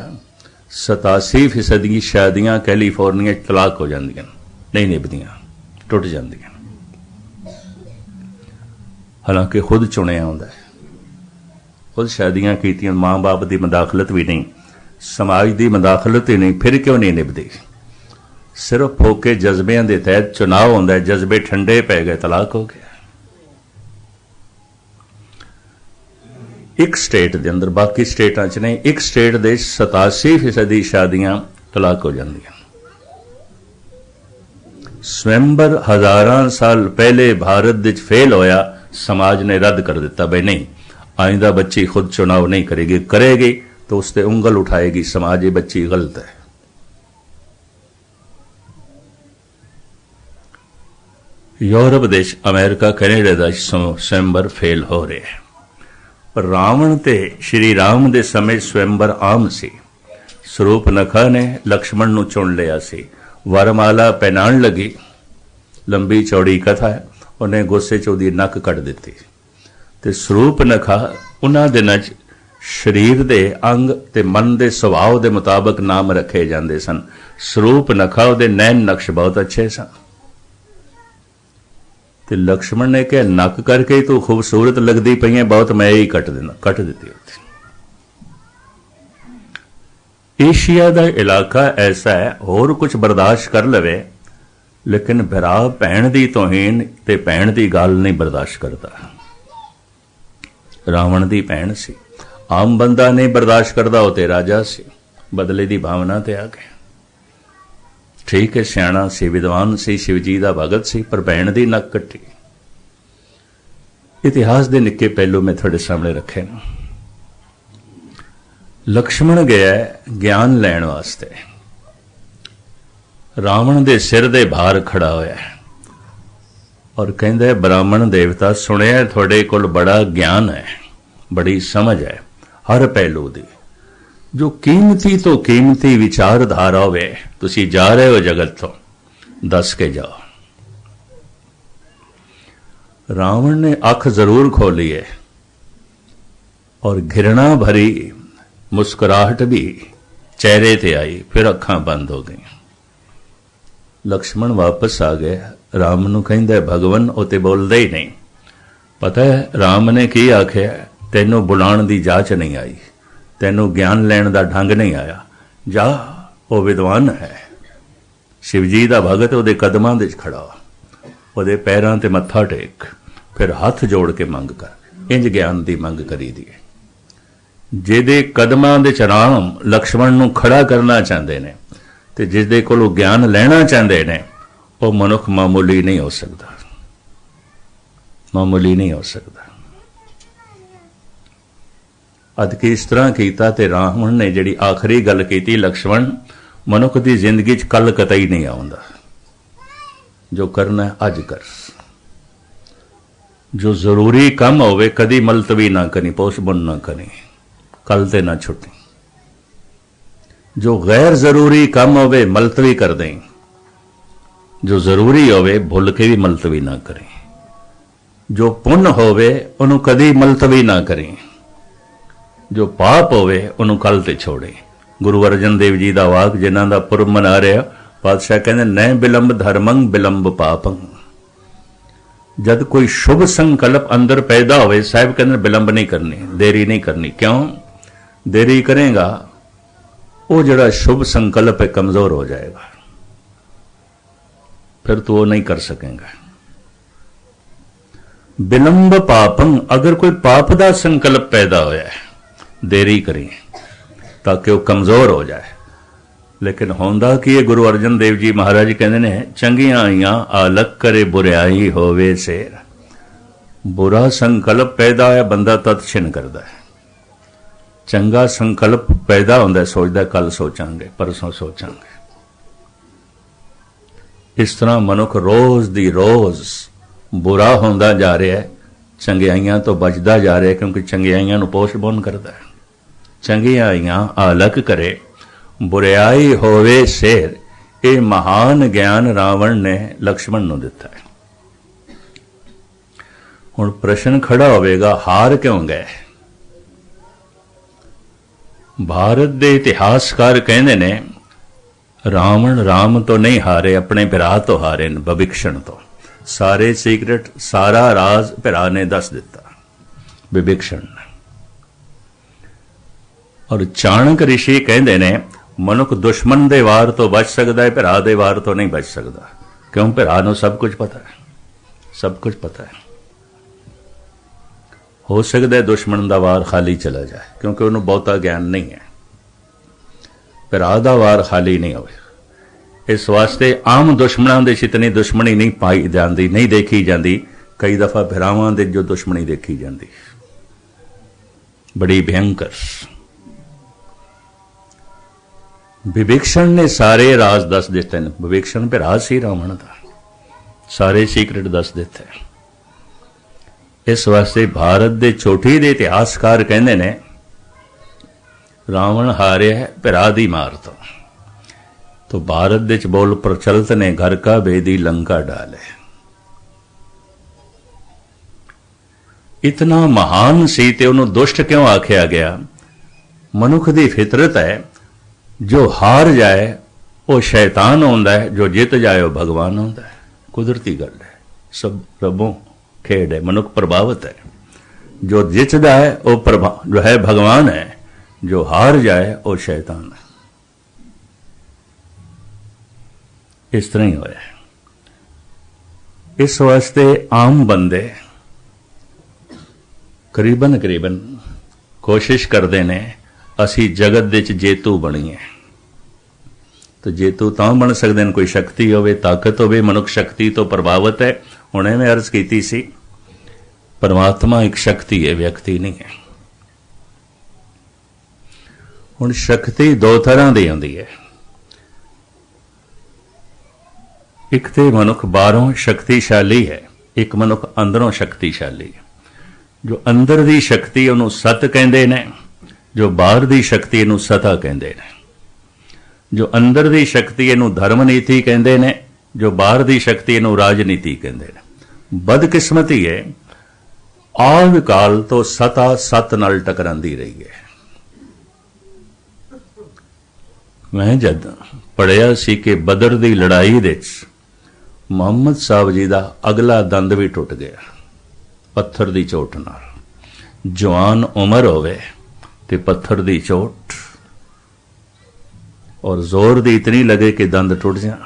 A: 87% की शादियां कैलीफोर्निया तलाक हो जांदियां, नहीं निभदियां, टुट जांदियां। हालांकि खुद चुनिया होंदा है, खुद शादियां कीतियां, माँ बाप की मदाखलत भी नहीं, समाज की मदाखलत ही नहीं, फिर क्यों नहीं निभदी? सिर्फ फोके जज्बियां के तहत चुनाव होंदा है। जज्बे ठंडे पै गए, तलाक हो गया। एक स्टेट के अंदर, बाकी स्टेटां च नहीं, एक स्टेट दे 87% शादियां तलाक हो जांदियां। स्वयंवर हजारां साल पहले भारत विच फेल होया, समाज ने रद्द कर दिता। भाई नहीं, आइंदा बच्ची खुद चुनाव नहीं करेगी, करेगी तो उसते उंगल उठाएगी समाज, ये बच्ची गलत है। यूरोप देश, अमेरिका, कनेडा का स्वयंवर फेल हो रहे हैं। पर रावण ते श्री राम दे समय स्वयंवर आम सी। स्वरूपनखा ने लक्ष्मण नूं चुन लिया सी, वरमाला पहनाण लगी, लंबी चौड़ी कथा है, उन्हें गुस्से च उहदी नक कट दिती। ते स्वरूपनखा उन्हां दिनां च शरीर दे अंग ते मन दे सुभाव दे मुताबक नाम रखे जाते सन। स्वरूपनखा उहदे नैन नक्श बहुत अच्छे सन। ते लक्ष्मण ने कहा नक करके ही तू खूबसूरत लगती पई है, बहुत मैं ही कट देना, कट दी। एशिया का इलाका ऐसा है, होर कुछ बर्दाश्त कर लवे, लेकिन भरा भैन की तोहीन ते भैन की गल नहीं बर्दाश्त करता। रावण की भैन सी, आम बंदा नहीं बर्दाश्त करता, वो ते राजा सी, बदले की भावना ते आ गया। ठीक है, सियाणा सी, विद्वान सी, शिवजी का भगत सी, पर भैन की नक कट्टी। इतिहास के निक्के पहलू मैं थोड़े सामने रखे न। लक्ष्मण गया ज्ञान लैण वास्ते, रावण के सिर दे भार खड़ा होया और कहंदा ब्राह्मण देवता सुनिया थोड़े कोल बड़ा ज्ञान है, बड़ी समझ है हर पहलू की, जो कीमती तो कीमती विचारधारा होवे, तुसी जा रहे हो जगत तो दस के जाओ। रावण ने अख जरूर खोली है और घृणा भरी मुस्कुराहट भी चेहरे ते आई, फिर अखां बंद हो गई। लक्ष्मण वापस आ गए, राम नूं कहंदा भगवन ओ ते बोलदा ही नहीं। पता है राम ने की आख्या, तैनूं बुलाण दी जाच नहीं आई, तैनूं ज्ञान लैण दा ढंग नहीं आया, जा वो विद्वान है, शिवजी का भगत, वो कदमां दे खड़ा, वो पैरां ते मत्था टेक, फिर हाथ जोड़ के मंग कर। इंज ज्ञान की मंग करी दी। ਜਿਹਦੇ ਕਦਮਾਂ ਦੇ ਚ ਰਾਮ ਲਕਸ਼ਮਣ ਨੂੰ ਖੜਾ ਕਰਨਾ ਚਾਹੁੰਦੇ ਨੇ ਤੇ ਜਿਸਦੇ ਕੋਲੋਂ ਗਿਆਨ ਲੈਣਾ ਚਾਹੁੰਦੇ ਨੇ, ਉਹ ਮਨੁੱਖ ਮਾਮੂਲੀ ਨਹੀਂ ਹੋ ਸਕਦਾ, ਮਾਮੂਲੀ ਨਹੀਂ ਹੋ ਸਕਦਾ। ਅਦ ਕਿ ਇਸ ਤਰ੍ਹਾਂ ਕੀਤਾ ਤੇ ਰਾਵਣ ਨੇ ਜਿਹੜੀ ਆਖਰੀ ਗੱਲ ਕੀਤੀ, ਲਕਸ਼ਮਣ ਮਨੁੱਖ ਦੀ ਜ਼ਿੰਦਗੀ 'ਚ ਕੱਲ ਕਤਈ ਨਹੀਂ ਆਉਂਦਾ, ਜੋ ਕਰਨਾ ਅੱਜ ਕਰ। ਜੋ ਜ਼ਰੂਰੀ ਕੰਮ ਹੋਵੇ ਕਦੀ ਮਲਤਵੀ ਨਾ ਕਰੀ, ਪੋਸਟਪੋਨ ਨਾ ਕਰੀ, ਕੱਲ ਤੇ ਨਾ ਛੁੱਟੀ। ਜੋ ਗੈਰ ਜ਼ਰੂਰੀ ਕੰਮ ਹੋਵੇ ਮਲਤਵੀ ਕਰ ਦੇਂ, ਜੋ ਜ਼ਰੂਰੀ ਹੋਵੇ ਭੁੱਲ ਕੇ ਵੀ ਮਲਤਵੀ ਨਾ ਕਰੀ। ਜੋ ਪੁੰਨ ਹੋਵੇ ਉਹਨੂੰ ਕਦੀ ਮਲਤਵੀ ਨਾ ਕਰੀ, ਜੋ ਪਾਪ ਹੋਵੇ ਉਹਨੂੰ ਕੱਲ ਤੇ ਛੋੜੇ। ਗੁਰੂ ਅਰਜਨ ਦੇਵ ਜੀ ਦਾ ਵਾਕ ਜਿਨ੍ਹਾਂ ਦਾ ਪੁਰਬ ਮਨਾ ਰਿਹਾ, ਪਾਤਸ਼ਾਹ ਕਹਿੰਦੇ ਨੈ ਬਿਲੰਬ ਧਰਮੰ ਬਿਲੰਬ ਪਾਪੰ। ਜਦ ਕੋਈ ਸ਼ੁਭ ਸੰਕਲਪ ਅੰਦਰ ਪੈਦਾ ਹੋਵੇ, ਸਾਹਿਬ ਕਹਿੰਦੇ ਬਿਲੰਬ ਨਹੀਂ ਕਰਨੀ, ਦੇਰੀ ਨਹੀਂ ਕਰਨੀ। ਕਿਉਂ ਦੇਰੀ ਕਰੇਗਾ? ਉਹ ਜਿਹੜਾ ਸ਼ੁਭ ਸੰਕਲਪ ਹੈ ਕਮਜ਼ੋਰ ਹੋ ਜਾਏਗਾ, ਫਿਰ ਤੂੰ ਉਹ ਨਹੀਂ ਕਰ ਸਕੇਗਾ। ਬਿਲੰਬ ਪਾਪੰ, ਅਗਰ ਕੋਈ ਪਾਪ ਦਾ ਸੰਕਲਪ ਪੈਦਾ ਹੋਇਆ ਹੈ, ਦੇਰੀ ਕਰੀ ਤਾਂ ਕਿ ਉਹ ਕਮਜ਼ੋਰ ਹੋ ਜਾਏ। ਲੇਕਿਨ ਹੁੰਦਾ ਕੀ ਹੈ? ਗੁਰੂ ਅਰਜਨ ਦੇਵ ਜੀ ਮਹਾਰਾਜ ਕਹਿੰਦੇ ਨੇ, ਚੰਗੀਆਂ ਆਈਆਂ ਆਲਕ ਕਰੇ ਬੁਰਿਆਈ ਹੋਵੇ ਸੇਰ। ਬੁਰਾ ਸੰਕਲਪ ਪੈਦਾ ਹੋਇਆ, ਬੰਦਾ ਤਤ ਛਿਨ ਕਰਦਾ ਹੈ। ਚੰਗਾ ਸੰਕਲਪ ਪੈਦਾ ਹੁੰਦਾ, ਸੋਚਦਾ ਕੱਲ ਸੋਚਾਂਗੇ, ਪਰਸੋਂ ਸੋਚਾਂਗੇ। ਇਸ ਤਰ੍ਹਾਂ ਮਨੁੱਖ ਰੋਜ਼ ਦੀ ਰੋਜ਼ ਬੁਰਾ ਹੁੰਦਾ ਜਾ ਰਿਹਾ ਹੈ, ਚੰਗਿਆਈਆਂ ਤੋਂ ਬਚਦਾ ਜਾ ਰਿਹਾ, ਕਿਉਂਕਿ ਚੰਗਿਆਈਆਂ ਨੂੰ ਪੋਸਟਪੋਨ ਕਰਦਾ ਹੈ। ਚੰਗੀਆਂ ਆਈਆਂ ਆਲਕ ਕਰੇ ਬੁਰਿਆਈ ਹੋਵੇ ਸੇਰ। ਇਹ ਮਹਾਨ ਗਿਆਨ ਰਾਵਣ ਨੇ ਲਕਸ਼ਮਣ ਨੂੰ ਦਿੱਤਾ ਹੈ। ਹੁਣ ਪ੍ਰਸ਼ਨ ਖੜਾ ਹੋਵੇਗਾ, ਹਾਰ ਕਿਉਂ ਗਏ? ਭਾਰਤ ਦੇ ਇਤਿਹਾਸਕਾਰ ਕਹਿੰਦੇ ਨੇ, ਰਾਵਣ ਰਾਮ ਤੋਂ ਨਹੀਂ ਹਾਰੇ, ਆਪਣੇ ਭਰਾ ਤੋਂ ਹਾਰੇ ਨੇ, ਵਿਭੀਸ਼ਣ ਤੋਂ। ਸਾਰੇ ਸੀਕ੍ਰੇਟ, ਸਾਰਾ ਰਾਜ਼ ਭਰਾ ਨੇ ਦੱਸ ਦਿੱਤਾ, ਵਿਭੀਸ਼ਣ ਨੇ। ਔਰ ਚਾਣਕ ਰਿਸ਼ੀ ਕਹਿੰਦੇ ਨੇ, ਮਨੁੱਖ ਦੁਸ਼ਮਣ ਦੇ ਵਾਰ ਤੋਂ ਬਚ ਸਕਦਾ ਹੈ, ਭਰਾ ਦੇ ਵਾਰ ਤੋਂ ਨਹੀਂ ਬਚ ਸਕਦਾ। ਕਿਉਂ? ਭਰਾ ਨੂੰ ਸਭ ਕੁਝ ਪਤਾ ਹੈ, ਸਭ ਕੁਝ ਪਤਾ ਹੈ। ਹੋ ਸਕਦਾ ਹੈ ਦੁਸ਼ਮਣ ਦਾ ਵਾਰ ਖਾਲੀ ਚਲਾ ਜਾਏ, ਕਿਉਂਕਿ ਉਹਨੂੰ ਬਹੁਤਾ ਗਿਆਨ ਨਹੀਂ ਹੈ। ਭਰਾ ਦਾ ਵਾਰ ਖਾਲੀ ਨਹੀਂ ਹੋਵੇ। ਇਸ ਵਾਸਤੇ ਆਮ ਦੁਸ਼ਮਣਾਂ ਦੇ ਇਤਨੀ ਦੁਸ਼ਮਣੀ ਨਹੀਂ ਪਾਈ ਜਾਂਦੀ, ਨਹੀਂ ਦੇਖੀ ਜਾਂਦੀ। ਕਈ ਦਫਾ ਭਰਾਵਾਂ ਦੇ ਜੋ ਦੁਸ਼ਮਣੀ ਦੇਖੀ ਜਾਂਦੀ, ਬੜੀ ਭਿਅੰਕਰ। ਵਿਭੀਸ਼ਣ ਨੇ ਸਾਰੇ ਰਾਜ਼ ਦੱਸ ਦਿੱਤੇ ਨੇ। ਵਿਭੀਸ਼ਣ ਭਰਾ ਸੀ ਰਾਵਣ ਦਾ, ਸਾਰੇ ਸੀਕ੍ਰੇਟ ਦੱਸ ਦਿੱਤੇ। ਇਸ ਵਾਸਤੇ ਭਾਰਤ ਦੇ ਛੋਟੀ ਦੇ ਇਤਿਹਾਸਕਾਰ ਕਹਿੰਦੇ ਨੇ, ਰਾਵਣ ਹਾਰਿਆ ਹੈ ਭਰਾ ਦੀ ਮਾਰ ਤੋਂ। तो भारत विच बोल प्रचलित ने, घर का बेदी लंका डाले। इतना महान सी ते उन्होंने दुष्ट क्यों आख्या गया? मनुख दी फितरत है, जो हार जाए वो शैतान होंदा है, जो जित जाए वो भगवान होंदा है। कुदरती गल है, सब रबों खेड है, मनुख प्रभावित है। जो जितदा है वो जो है भगवान है, जो हार जाए वो शैतान है। इस तरह ही होया। इस वास्ते आम बंदे करीबन कोशिश करते ने असी जगत दे च जेतू बणीए। तो जेतू तां बन सकते हैं कोई शक्ति होवे, ताकत होवे। मनुख शक्ति तो प्रभावित है। हुणे मैं अर्ज की सी, परमात्मा एक शक्ति है, व्यक्ति नहीं है। हुण शक्ति दो तरह की होंदी है। एक तो मनुख बाहरों शक्तिशाली है, एक मनुख अंदरों शक्तिशाली है। जो अंदर की शक्ति उन्होंने सत कहते ने, जो बाहर की शक्ति इनू सता कहते हैं। जो अंदर की शक्ति इनू धर्म नीति कहते हैं, जो बाहर की शक्ति इनू राजनीति कहते हैं। बदकिस्मती है, आद काल तो सता सत नाल टकरांदी रही है। मैं जद पढ़िया सी कि बदर की लड़ाई दे मुहम्मद साहब जी का अगला दंद भी टुट गया पत्थर की चोट नाल। जवान उम्र होवे ते पत्थर की चोट और जोर दी इतनी लगे कि दंद टुट जाए।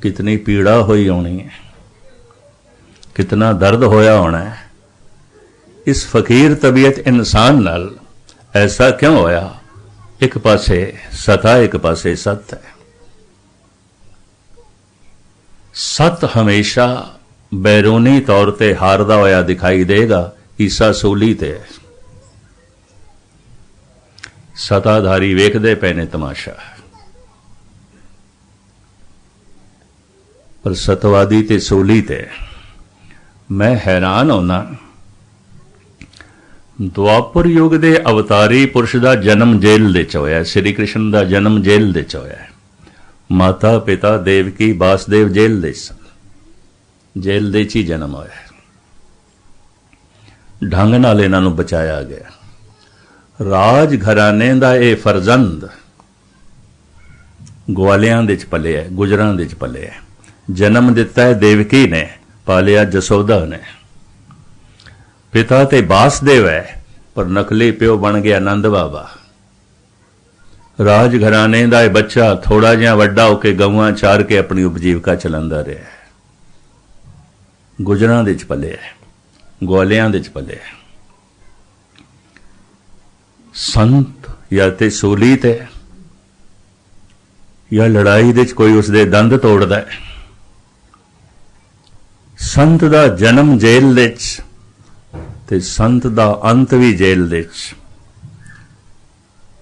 A: कितनी पीड़ा हुई होनी है, कितना दर्द होया होना है इस फकीर तबीयत इंसान नाल। ऐसा क्यों होया? एक पासे सता, एक पासे सत है। सत हमेशा बैरूनी तौर ते हारदा होया दिखाई देगा, ईसा सूली ते। सताधारी वेखदे पे ने तमाशा, पर सतवादी ते सूली ते। मैं हैरान होना, द्वापर युग दे अवतारी पुरुष का जन्म जेल दे च होया। श्री कृष्ण का जन्म जेल दे च होया। माता पिता देवकी वासुदेव जेल दे सन, जेल दे ची जन्म होया। ढंग नाल इन्हां नूं बचाया गया। राज घराने का यह फरजंद ग्वालियां दे च पलिया, गुजरां दे च पलिया। जन्म दिता है देवकी ने, पालिया जसोदा ने। पिता ते वासुदेव है, पर नकली प्यो बन गया नंद बाबा। राज घराने का यह बच्चा थोड़ा जिहा वड्डा होके गऊआं चार के अपनी उपजीविका चलांदा रहा। गुजरां दे च पलिया, ग्वालियां दे च पलिया। संत या ते सूली ते या लड़ाई दे कोई उसदे दंद तोड़दा है। संत दा जन्म जेल दे ते संत दा अंत भी जेल दे।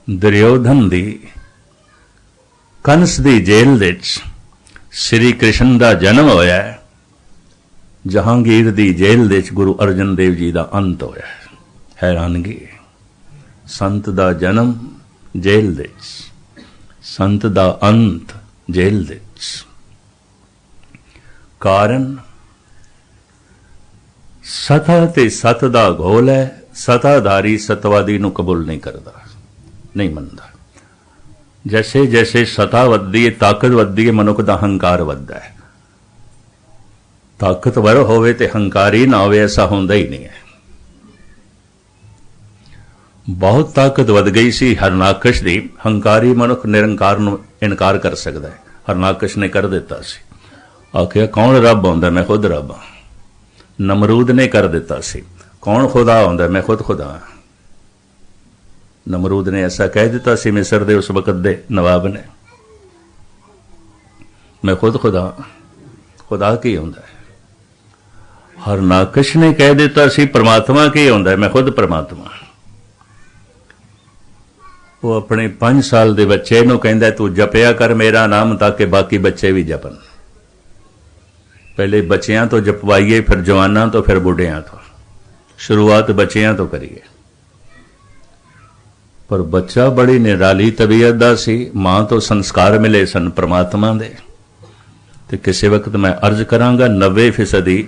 A: दुर्योधन दी, कंस दी जेल दे श्री कृष्ण दा जन्म होया। जहांगीर दी जेल दे गुरु अर्जन देव जी दा अंत होया। हैरानगी, संत दा जन्म जेल दे, संत दा अंत जेल दे। कारण सता ते सत दा घोल है। सताधारी सतवादी नूं कबूल नहीं करता, नहीं मनता। जैसे जैसे सता वधदी है, ताकत वधदी है, मनुख दा हंकार वधदा है। ताकतवर होवे ते हंकारी ना होवे, ऐसा होंदा ही नहीं है। बहुत ताकत वध गई सी हरनाकश दी। हंकारी मनुख निरंकार नूं इनकार कर सकता है। हरनाकश ने कर दिता सी, आखिया कौन रब होंदा, मैं खुद रब हां। नमरूद ने कर दिता सी, कौन खुदा होंदा, मैं खुद खुदा हां। नमरूद ने ऐसा कह दिता सी मिस्र दे उस वक्त दे नवाब ने, मैं खुद खुदा हां। खुदा की होंदा है? हरनाकश ने कह दिता सी परमात्मा की होंदा है, मैं खुद परमात्मा। वो अपने 5 साल के बच्चे नूं कहंदा तू जपिया कर मेरा नाम ताकि बाकी बच्चे भी जपन। पहले बच्चियां तो जपवाइए, फिर जवानां तो, फिर बुढ़ियां तो। शुरुआत बच्चियां तो करिए। पर बच्चा बड़ी निराली तबीयत दा सी। मां तो संस्कार मिले सन परमात्मा दे। ते किसी वक्त मैं अर्ज करांगा 90%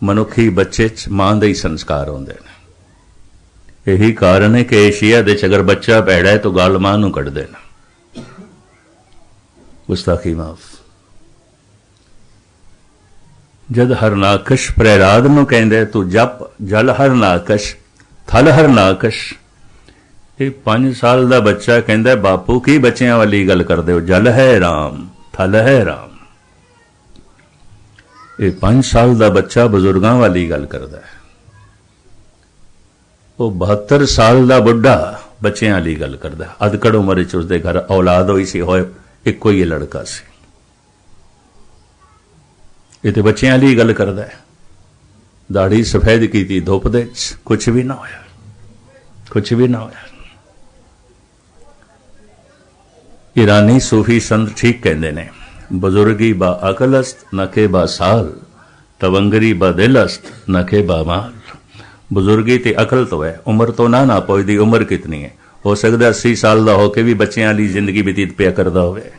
A: मनुखी बच्चे च मां दे ही संस्कार होंदे ने। यही कारण है कि एशिया दे अगर बच्चा भैड़ा है तो गल मां नूं कढ़ देना। गुस्ताखी माफ। जद हरनाकश प्रहलाद नूं कहंदे तू जप जल हरनाकश थल हरनाकश, ये 5 साल का बच्चा कहंदा बापू की बच्चियां वाली गल करदे हो, जल है राम थल है राम। ये 5 साल का बच्चा बजुर्गों वाली गल करदा है। वो 72 साल का बुढ़ा बच्चियां वाली गल करदा है। अधकड़ उम्र च उसदे घर औलाद होई सी, होए इक्को ही लड़का सी। ये तो बच्चियां वाली गल करदा है। दाढ़ी सफेद की थी धुप दे कुछ भी ना होया, कुछ भी ना होया। ईरानी सूफी संत ठीक कहते ने, बुजुर्गी बा अकलस्त नखे बा साल, तवंगरी बा दिलस्त नखे बा माल। बुजुर्गी ते अकल तो है, उम्र तो ना पहुंचती। उम्र कितनी है? हो सकता 80 साल का होके भी बच्चों वाली जिंदगी व्यतीत पिया करता होवे।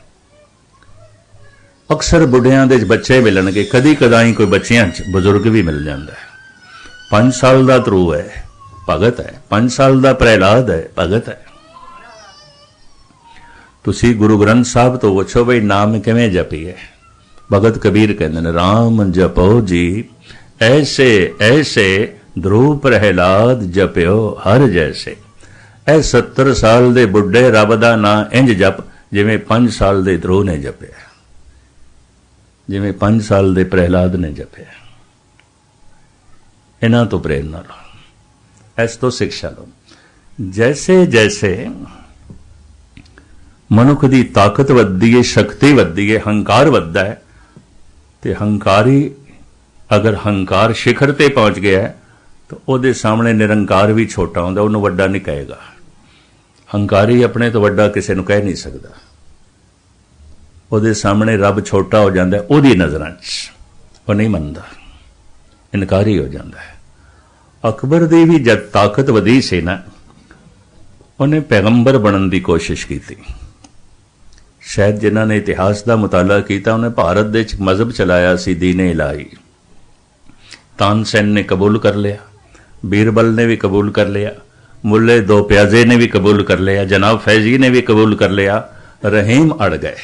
A: अक्सर बुढ़ियां दे बच्चे मिलणगे, कदी कदाई कोई बच्चियां च बुजुर्ग भी मिल जाता है। 5 साल का ध्रुव है, भगत है। 5 साल का प्रहलाद है, भगत है। तुसी गुरु ग्रंथ साहब तो पुछो बई नाम किवें जपीए। भगत कबीर कहते हैं राम जपो जी ऐसे ऐसे ध्रुव प्रहलाद जप्यो हर जैसे। ऐ 70 साल दे बुढ़े रब दा नां इंज जप जिवें 5 साल दे ध्रुव ने जपिया, जिवें 5 साल दे प्रहलाद ने जपिया। इन्हां तो प्रेरणा लो, इस तो शिक्षा लो। जैसे जैसे मनुख की ताकत वधदी है, शक्ति वधदी है, हंकार वधदा है, तो हंकारी अगर हंकार शिखर ते पहुंच गया है तो ਉਹਦੇ सामने निरंकार भी छोटा होंदा, ਉਹਨੂੰ ਵੱਡਾ नहीं कहेगा। हंकारी अपने तो ਵੱਡਾ किसी ਨੂੰ कह नहीं सकता, ਉਹਦੇ सामने रब छोटा हो जाता है, ਉਹਦੀ नज़रां 'ਚ ਉਹ नहीं ਮੰਨਦਾ, इनकारी हो जाता है। अकबर दी भी जब ताकत वधी सी ना, उन्हें पैगंबर बनने की कोशिश की थी। शायद जिन्हों ने इतिहास का मुताला किया उन्हें भारत दे मजहब चलाया सी, दीने इलाही। तानसेन ने कबूल कर लिया, बीरबल ने भी कबूल कर लिया, मुल्ले दो प्याजे ने भी कबूल कर लिया, जनाब फैजी ने भी कबूल कर लिया। रहीम अड़ गए।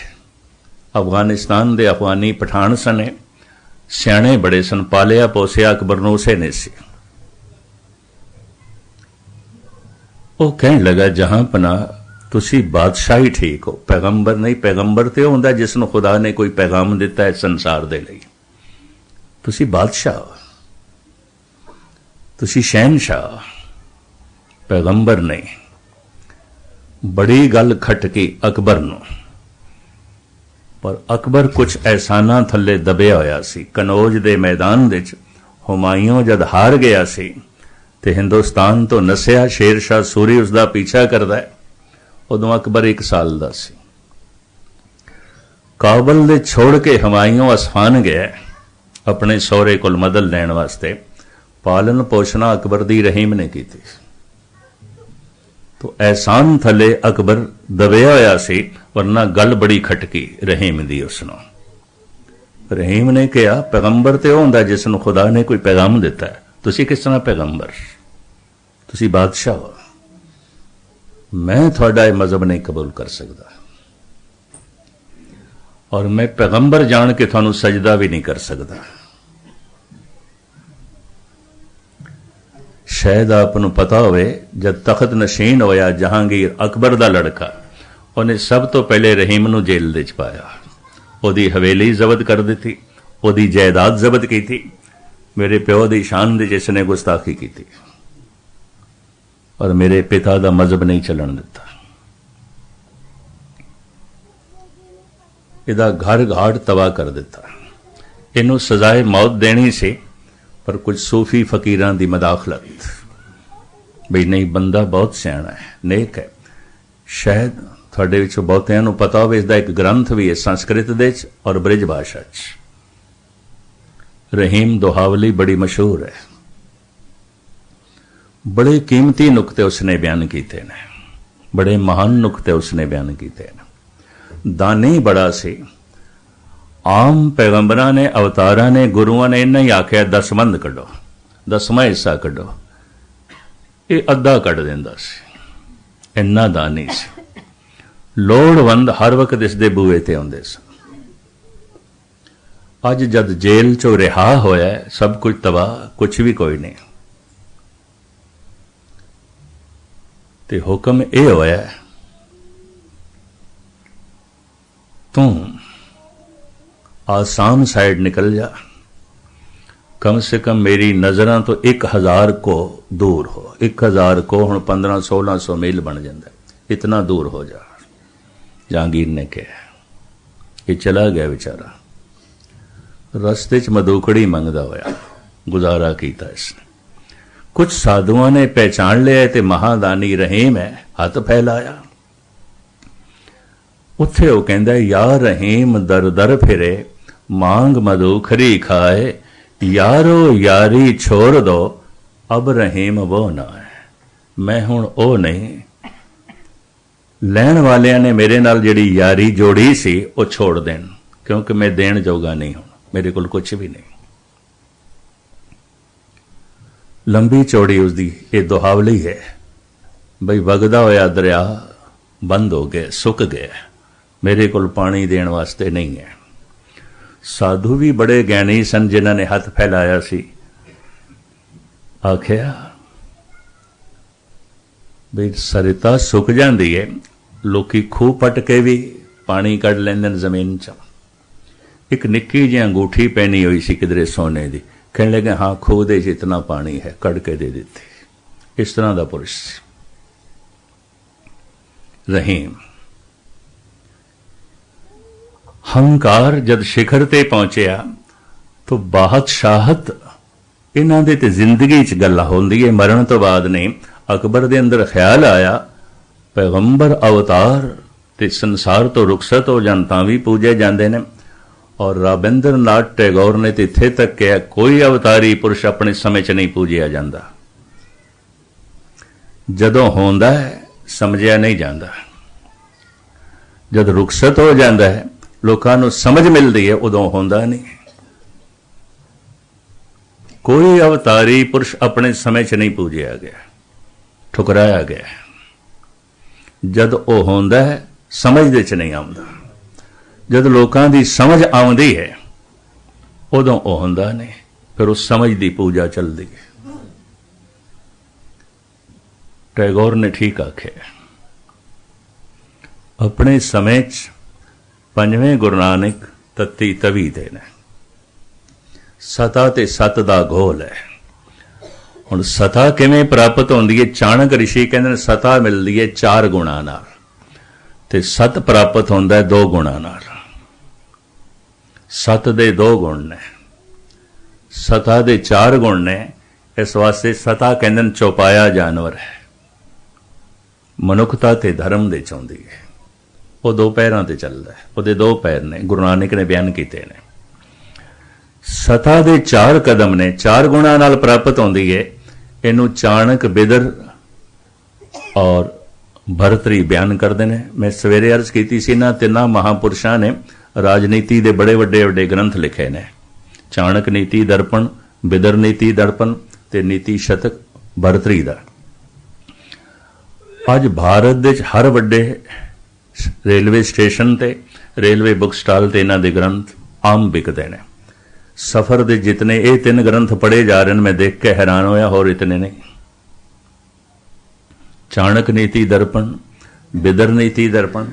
A: अफगानिस्तान के अफगानी पठान सने, सियाणे बड़े सन, पालिया पोसिया अकबर नूं उसे ने सी। वो कहने लगा जहां पना तुसी बादशाही ठीक हो, पैगंबर नहीं। पैगंबर तो होंदा जिसनों खुदा ने कोई पैगाम दिता है संसार दे लई। तुसी बादशाह हो, तुसी शहनशाह, पैगंबर नहीं। बड़ी गल खटकी अकबर नूं, पर अकबर कुछ एहसाना थले दबिया होया सी। कनौज दे मैदान विच हुमायूं जद हार गया सी ते हिंदुस्तान तो नसिया, शेरशाह सूरी उसका पीछा करदा है। उदों अकबर 1 साल दा सी। काबल दे छोड़ के हुमायूं असफान गया अपने सौरे कोल मदद लैण वास्ते। पालन पोषणा अकबर दी रहीम ने की थी। तो एहसान थले अकबर दबिया होया सी, वरना गल बड़ी खटकी रहीम दी उसनों। रहीम ने कहा पैगंबर तो होंदा जिसनों खुदा ने कोई पैगाम दिता है, तुसी किस तरह पैगंबर, तुसी बादशाह हो, मैं थोड़ा यह मजहब नहीं कबूल कर सकता, और मैं पैगंबर जान के थानू सजदा भी नहीं कर सकता। शायद आपनू पता होवे जब तखत नशीन होया जहांगीर अकबर दा लड़का, उन्हें सब तो पहले रहीम नू जेल दे च पाया। ओदी हवेली जब्त कर दी, ओदी जायदाद जब्त की थी। मेरे प्यो दी शान दे जिसने गुस्ताखी की थी, और मेरे पिता दा मजहब नहीं चलन दिता। इदा घर घाट तबाह कर दिता। इनू सजाए मौत देनी सी, पर कुछ सूफी फकीरां दी मदाखलत, बई नहीं बंदा बहुत सियाणा है, नेक है। शायद थोड़े विचों बहुतिआं नूं पता होवे इसदा एक ग्रंथ भी है संस्कृत दे च और ब्रिज भाषा च। रहीम दोहावली बड़ी मशहूर है। बड़े कीमती नुकते उसने बयान किए ने, बड़े महान नुकते उसने बयान किए ने। दानी बड़ा सी। आम पैगंबरां ने, अवतारां ने, गुरुआं ने इन्ना ही आख्या 10 बंद कढो, 10वां हिस्सा कढो, ये अद्धा कढ दिंदा सी। इन्ना दानी सी। लोड़वंद हर वक्त इसदे बूहे ते आउंदे सन। अज जद जेल चो रिहा होया, सब कुछ तबाह, कुछ भी कोई नहीं। ते हुक्म यह होया तू आसाम साइड निकल जा, कम से कम मेरी नजरां तो 1000 को दूर हो। 1000 को हुण 1500-1600 मील बन जाता, इतना दूर हो जा। जहांगीर ने कहा। ये चला गया बेचारा, रस्ते च मदूखड़ी मंगदा होया गुजारा किया इसने। कुछ साधुओं ने पहचान लिया ते महादानी रहीम है, हाथ फैलाया। उत्थे वो कहंदा या रहीम दर दर फिरे, मांग मदूखरी खाए, यारो यारी छोड़ दो, अब रहीम वो ना है, मैं हुण ओ नहीं। लैण वालियां ने मेरे नाल जिहड़ी यारी जोड़ी सी वो छोड़ देन, क्योंकि मैं देण जोगा नहीं हूं, मेरे कोल कुछ भी नहीं। लंबी चौड़ी उसकी ये दोहावली है, बई वगदा होया दरिया बंद हो गया, सुक गया, मेरे कोल पानी देण वास्ते नहीं है। साधु भी बड़े ज्ञानी सन, जिन्हां ने हाथ फैलाया सी। आखिया बई सरिता सुक जाती है, लोकी खूह पट के भी पानी कढ़ लैंदे जमीन च। एक निक्की जी अंगूठी पहनी हुई सी किधरे सोने की, कहने लगे हाँ खूह दे जितना पानी है कढ़ के दे देते। इस तरह का पुरुष रहीम। हंकार जद शिखर ते पहुंचया तो बादशाहत इन्हां दे ते जिंदगी च गल होंदी है। मरण तो बाद नहीं अकबर दे अंदर ख्याल आया पैगंबर अवतार ते संसार तो रुखसत हो जान तां भी पूजे जाते हैं। और रविंद्र नाथ टैगोर ने तो इत्थे तक कहा कोई अवतारी पुरुष अपने समय च नहीं पूजिया जाता, जदों होंदा है समझिया नहीं जाता, जद रुखसत हो जाता है लोगों को समझ मिलती है उदों होंदा नहीं। कोई अवतारी पुरुष अपने समय च नहीं पूजिया गया, ठुकराया गया। जद वो होंदा है समझ च नहीं आउंदा, जद लोगों की समझ आउंदी है उदों वो होंदा नहीं, फिर उस समझ की पूजा चलती है। टैगोर ने ठीक आखे अपने समय च पंजवें गुरु नानक तत्ती तवी दे ने सता ते सत दा घोल है। हुण सता किवें प्राप्त होंदी है? चाणक ऋषि कहंदे ने सता मिलदी है 4 गुणां नाल ते सत प्राप्त होंदा है 2 गुणां नाल। सत दे 2 गुण ने, सता दे 4 गुण ने। इस वास्ते सता कहंदे ने चौपाया जानवर है, मनुखता ते धर्म दे चाहुंदी है। वो 2 पैरां ते चलदा है, ਉਹਦੇ 2 पैर ने, गुरु नानक ने बयान कीते ने। सता दे 4 कदम ने, 4 गुणां नाल प्राप्त होंदी है। इनू चाणक बिदर और भरतरी बयान करते हैं। मैं सवेरे अर्ज की सी इन्हां 3 महापुरुषों ने राजनीति के बड़े वड्डे वड्डे ग्रंथ लिखे ने। चाणक नीति दर्पण, बिदर नीति दर्पण ते नीति शतक भरतरी दा। अज भारत दे हर वड्डे रेलवे स्टेशन ते रेलवे बुक स्टाल ते इन्हां दे ग्रंथ आम बिकते हैं। सफर दे जितने ये 3 ग्रंथ पढ़े जा रहे हैं मैं देख के हैरान होया, और इतने नहीं। चाणक नीति दर्पण, बिदर नीति दर्पण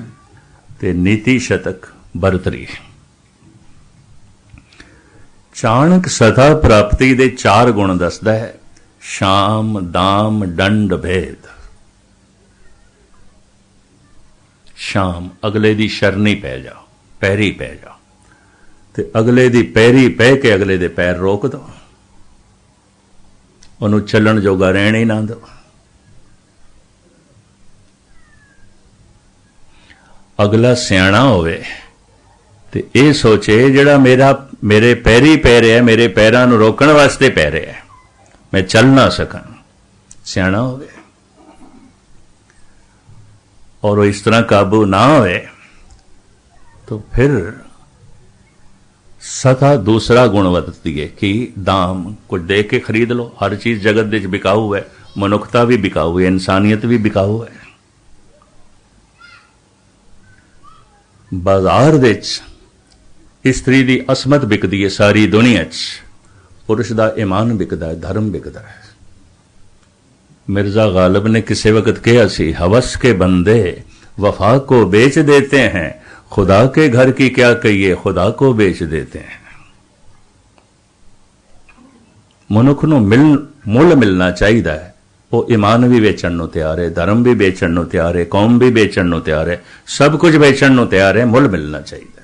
A: ते नीति शतक भरतरी। चाणक सता प्राप्ति दे 4 गुण दसदा है, शाम दाम दंड भेद। शाम अगले दी शरणी पै जाओ, पैरी पै जाओ, ते अगले दी पैरी पै के अगले दे पैर रोक दो, उन्होंने चलन जोगा रहन ही ना दो। अगला सियाणा होवे ते ये सोचे जिहड़ा मेरे पैरी पै रहा है, मेरे पैरां नूं रोकण वास्ते पै रहा है, मैं चल ना सकां, सियाणा होवे। और वो इस तरह काबू ना होए तो फिर सता दूसरा गुण वरतती है कि दाम, कुछ दे के खरीद लो। हर चीज जगत दे बिकाऊ है, मनुखता भी बिकाऊ है, इंसानियत भी बिकाऊ है। बाजार दे स्त्री दी असमत बिकदी है सारी दुनिया च, पुरुष दा ईमान बिकदा है, धर्म बिकदा है। मिर्जा गालिब ने किसी वक्त कहा सी, हवस के बंदे वफा को बेच देते हैं, खुदा के घर की क्या कहिए खुदा को बेच देते हैं। मनुख नूं मुल मिलना चाहिए है। वो ईमान भी बेचण नूं तैयार है, धर्म भी बेचण नूं तैयार है, कौम भी बेचण नूं तैयार है, सब कुछ बेचण नूं तैयार है। मुल मिलना चाहिए।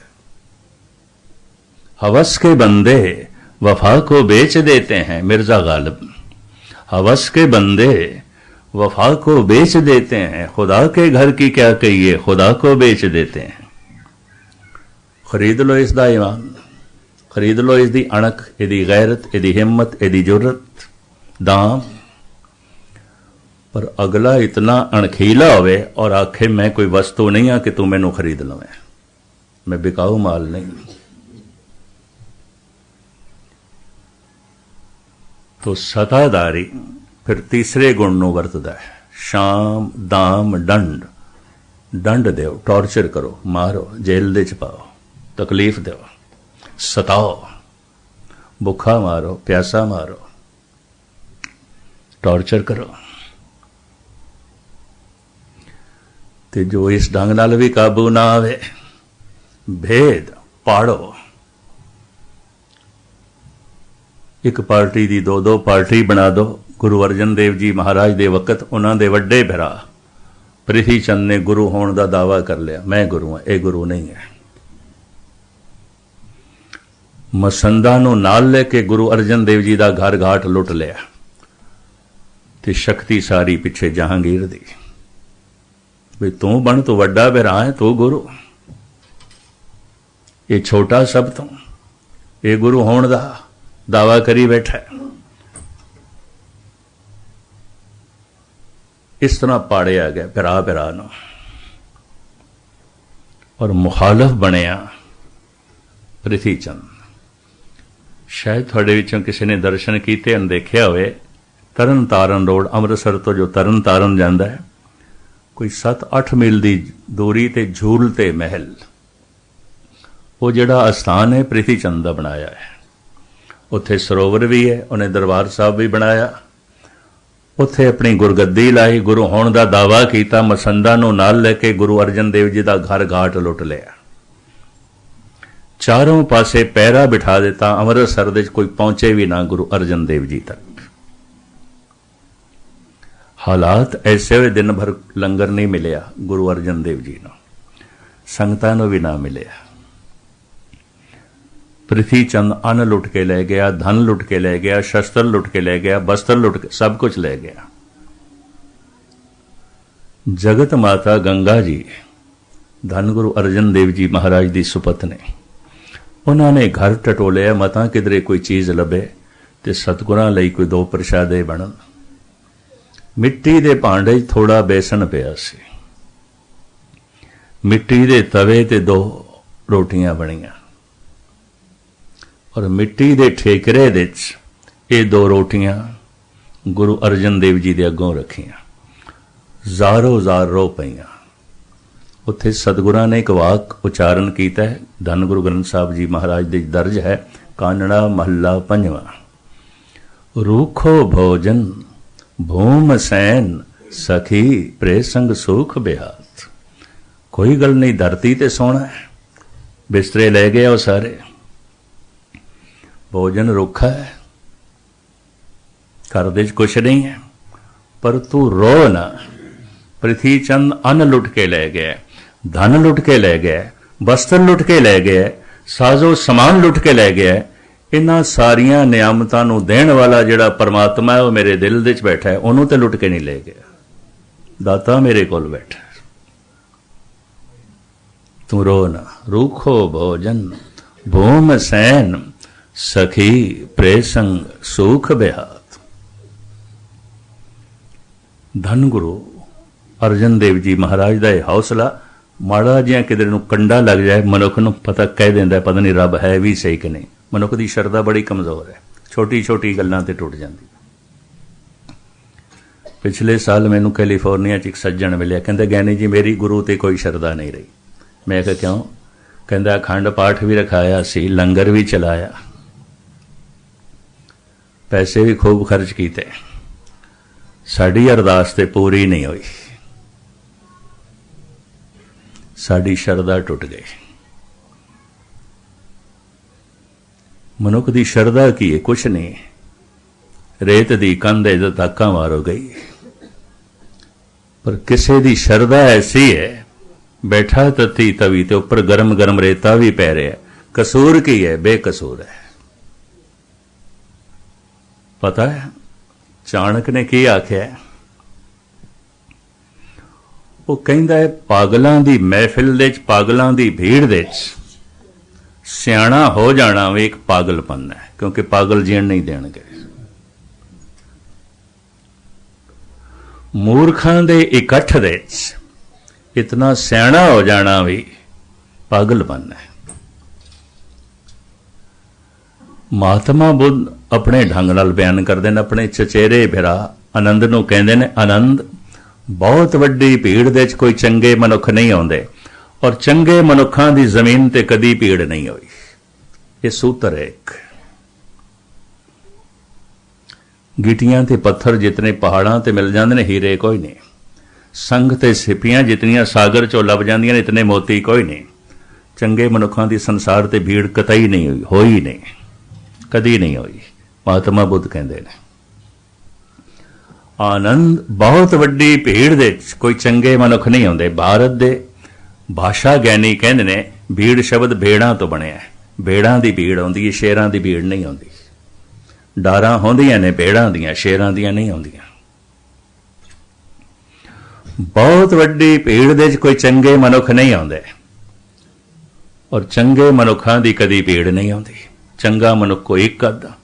A: हवस के बंदे वफा को बेच देते हैं, मिर्जा गालिब। हवस के बंदे वफा को बेच देते हैं, खुदा के घर की क्या कहिए खुदा को बेच देते हैं। खरीद लो इसदा ईमान, खरीद लो इसदी अणक, इहदी गैरत, इहदी हिम्मत, इहदी जुर्रत, दाम। पर अगला इतना अणखीला होवे और आखे मैं कोई वस्तु नहीं हाँ कि तू मैनू खरीद लवे, मैं बिकाऊ माल नहीं। तो सतादारी फिर तीसरे गुण नूं वरतदा है, शाम दाम दंड। दंड दो, टॉर्चर करो, मारो, जेल दे च पाओ, तकलीफ दो, सताओ, भुखा मारो, प्यासा मारो, टॉर्चर करो। ते जो इस ढंग नाल भी काबू ना आवे, भेद पाड़ो। एक पार्टी की दो दो पार्टी बना दो। गुरु अर्जन देव जी महाराज के वक्त उन्होंने वड्डे भरा प्रिथी चंद ने गुरु होने का दावा कर लिया, मैं गुरु हाँ, ये गुरु नहीं है। मसंदा नूं नाल लेके गुरु अर्जन देव जी का घर घाट लुट लिया ते शक्ति सारी पिछे जहांगीर दी। भी तू बन, तू वड्डा भरा है, तू गुरु, ये छोटा सब तो, ये गुरु होने का दावा करी बैठा है। इस तरह पाड़िया गया भरा भरा नूं और मुखालफ बनया प्रिथी चंद। शायद थोड़े विचों किसी ने दर्शन किए देखा होवे, तरन तारण रोड अमृतसर तो जो तरन तारण जाता है, कोई 7-8 मील की दूरी ते झूल ते महल, वो जिहड़ा अस्थान है प्रिथी चंद का बनाया है। उत्थे सरोवर भी है, उन्हें दरबार साहब भी बनाया, उत्थे अपनी गुरगद्दी लाई, गुरु होने का दावा किया, मसंदा नूं नाल लेके गुरु अर्जन देव जी का घर घाट लुट लिया, चारों पासे पैरा बिठा दिता, अमृतसर दे कोई पहुंचे भी ना गुरु अर्जन देव जी तक। हालात ऐसे हुए, दिन भर लंगर नहीं मिलिया गुरु अर्जन देव जी नूं, संगतां नूं भी ना मिलिया। प्रिथी चंद अन्न लुट के ले गया, धन लुट के ले गया, शस्त्र लुट के ले गया, वस्त्र लुट के, सब कुछ ले गया। जगत माता गंगा जी धन गुरु अर्जन देव जी महाराज की सुपत्नी, उन्होंने घर टटोलिया, मतां किधरे कोई चीज़ लभे तो सतगुरां लई कोई 2 प्रशादे बनन। मिट्टी दे भांडे थोड़ा बेसन पिया सी, मिट्टी दे तवे ते 2 रोटियां बनियां और मिट्टी दे ठेकरे दे ये 2 रोटियां गुरु अर्जन देव जी दे अगों रखियां, ज़ारो ज़ार रो पईयां। उत्थे सतगुरां ने एक वाक उच्चारण किया है, धन गुरु ग्रंथ साहब जी महाराज दे दर्ज है, कानड़ा महला 5वां। रूखो भोजन भूम सैन सखी प्रेसंग सुख बेहात। कोई गल नहीं, धरती ते सोना है, बिस्तरे ले गए वो सारे, भोजन रुखा है, घर दे कुछ नहीं है, पर तू रो ना। प्रिथी चंद अन्न लुट के ले गए, धन लुट के ले गए, वस्त्र लुट के ले गए, साजो समान लुट के ले गए। इन्हां सारियां नियामतां नूं देण वाला जिहड़ा परमात्मा है, वो मेरे दिल दे च बैठा है, उन्होंने तो लुट के नहीं ले गया। दाता मेरे कोल बैठा, तू रो ना। रूखो भोजन भूम सैन सखी प्रेसंग सुख बेहात। धन गुरु अर्जन देव जी महाराज का यह हौसला, माड़ा जिहा किधर नूं कंडा लग जाए, मनुख नूं पता कह देंदा पता नहीं रब है भी सही कि नहीं। मनुख की शरधा बड़ी कमजोर है, छोटी छोटी गल्लां ते टुट जाती। पिछले साल मैनू कैलीफोर्निया च एक सज्जण मिलिया, कहंदा ज्ञानी जी मेरी गुरु ते कोई शरधा नहीं रही। मैं कहा क्यों? कहंदा अखंड पाठ भी रखाया सी, लंगर भी चलाया, पैसे भी खूब खर्च किए, साड़ी अरदास ते पूरी नहीं हुई, साड़ी शरधा टुट गई। मनुख की शरधा की है? कुछ नहीं, रेत दी कंध है धक्का मारो गई। पर किसी की शरधा ऐसी है, बैठा तत्ती तवी ते उपर गरम गरम रेता भी पै रहा है, कसूर की है? बेकसूर है। पता है चाणक ने की आख्या? वो कहता है पागलों की महफिल दे, पागलों की भीड़ दे सियाणा हो जाना भी एक पागलपन है, क्योंकि पागल जीण नहीं देणगे। मूर्खां दे इकट्ठ दे इतना सियाणा हो जाना भी पागलपन है। महात्मा बुद्ध अपने ढंग नाल बयान करते हैं, अपने चचेरे भिरा आनंद नूं कहंदे ने, आनंद बहुत वड्डी भीड़ दे कोई चंगे मनुख नहीं आउंदे, और चंगे मनुखां दी जमीन ते कदी भीड़ नहीं हुई। ये सूत्र है एक। गिटियां ते पत्थर जितने पहाड़ां ते मिल जांदे ने, हीरे कोई नहीं। संघ ते सिपियां जितनियां सागर चों लभ जांदियां ने, इतने मोती कोई नहीं। चंगे मनुखां दी संसार ते भीड़ कतई नहीं हुई, होई नहीं, कदी नहीं हुई। महात्मा बुद्ध कहते हैं आनंद बहुत वड्डी भीड़ दे कोई चंगे मनुख नहीं आते। भारत दे भाषा ज्ञानी कहते ने भीड़ शब्द भेड़ां तो बनया है। भेड़ां दी भीड़ आउंदी है, शेरां दी भीड़ नहीं आउंदी। डारां होंदियां ने भेड़ां दियां, शेरां दियां नहीं आउंदियां। बहुत वड्डी भीड़ दे कोई चंगे मनुख नहीं आउंदे और चंगे मनुखां दी कदी भीड़ नहीं आउंदी। चंगा मनुख कोई एक अद्धा।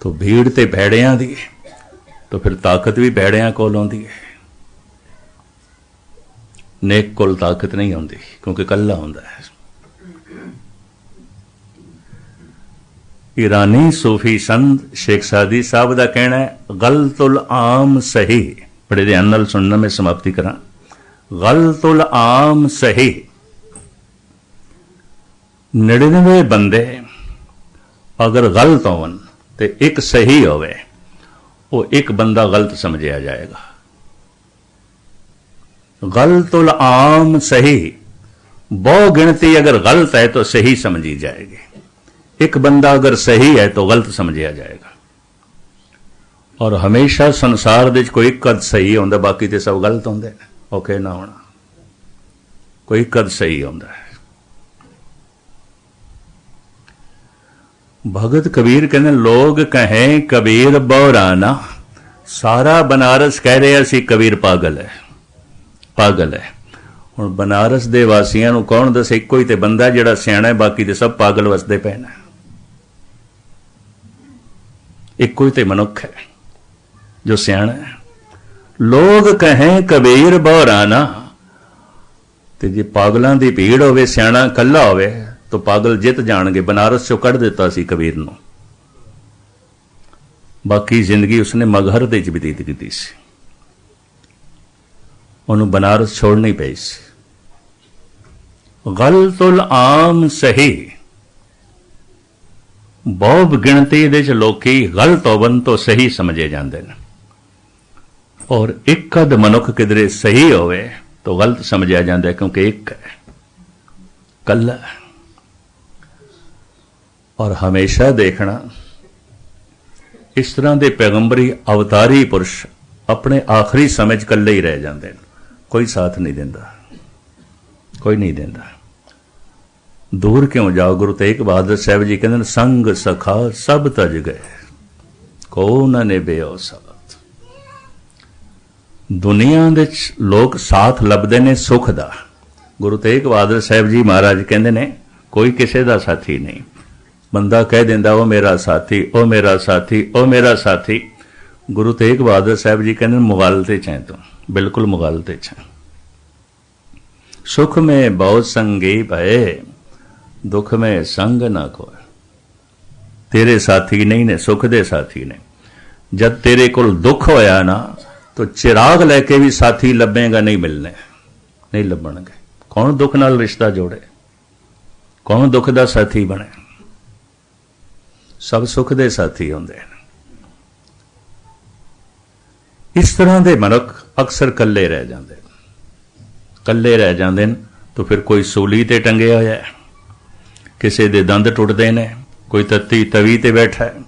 A: तो भीड़ ते भेड़ियां दी तो फिर ताकत भी भेड़ियां कोल आउंदी है। नेक कोल ताकत नहीं आउंदी क्योंकि कल्ला हुंदा है। ईरानी सूफी संत शेख सादी साहब का कहना है गलतुल आम सही। बड़े ध्यान नाल सुनना, मैं समाप्ति करा। गलतुल आम सही। 99 बंदे अगर गलत होवन ते एक सही होवे, वो एक बंदा गलत समझिया जाएगा। गलतुल आम सही। बहु गिनती अगर गलत है तो सही समझी जाएगी। एक बंदा अगर सही है तो गलत समझिया जाएगा। और हमेशा संसार दे कोई कद सही होंदा, बाकी ते सब गलत होंदे ने। ओके ना होना, कोई कद सही होंदा है। भगत कबीर कहने लोग कहें कबीर बौराना, सारा बनारस कह रहे असी कबीर पागल है, पागल है। हुण बनारस दे वासियां नूं कौन दसे इक्को ही ते बंदा जिहड़ा सियाणा है, बाकी ते सब पागल वसदे पए ने। इक्को ही ते मनुख है जो सियाणा है। लोग कहें कबीर बौराना, ते जे पागलों की भीड़ होवे, सियाणा कल्ला होवे तो पागल जित जाणगे। बनारस चों कढ़ दिता सी कबीर नूं। बाकी जिंदगी उसने मगहर दे विच बतीत कीती सी। उन्होंने बनारस छोड़नी पई सी। गलतुल आम सही। बहुत गिणती दे लोकी गलत होवन तो सही समझे जाते हैं और एक अद मनुख किधरे सही होवे तो गलत समझा जाता है, क्योंकि एक है, कल्ला है। और हमेशा देखना इस तरह के पैगंबरी अवतारी पुरुष अपने आखिरी समय कल्ले ही रह जाते हैं। कोई साथ नहीं देता, कोई नहीं देता। दूर क्यों जाओ। गुरु तेग बहादुर साहब जी कहते संग सखा सब तज गए, को न निभेओ साथ। दुनिया दे लोग साथ लभदे ने सुख दा। गुरु तेग बहादुर साहब जी महाराज कहते ने कोई किसी का साथी नहीं। बंदा कह देंदा ओ मेरा साथी, ओ मेरा साथी, ओ मेरा साथी। गुरु तेग बहादुर साहब जी कहते मुगालते चाहे तो बिल्कुल मुगालते चाहे। सुख में बहुत संगी भय, दुख में संग ना कोई। तेरे साथी नहीं ने, सुख दे साथी ने। जब तेरे को दुख होया ना तो चिराग लैके भी साथी लभेगा नहीं, मिलने नहीं लभणगे। कौन दुख नाल रिश्ता जोड़े, कौन दुख दा साथी बने। सब सुख दे साथी होंदे हैं। इस तरह के मनुख अक्सर कल्ले रह जाते हैं। कल्ले रह जाते हैं तो फिर कोई सूली ते टंगे होया है, किसी दे दंद टुटते ने, कोई तत्ती तवी ते बैठा है,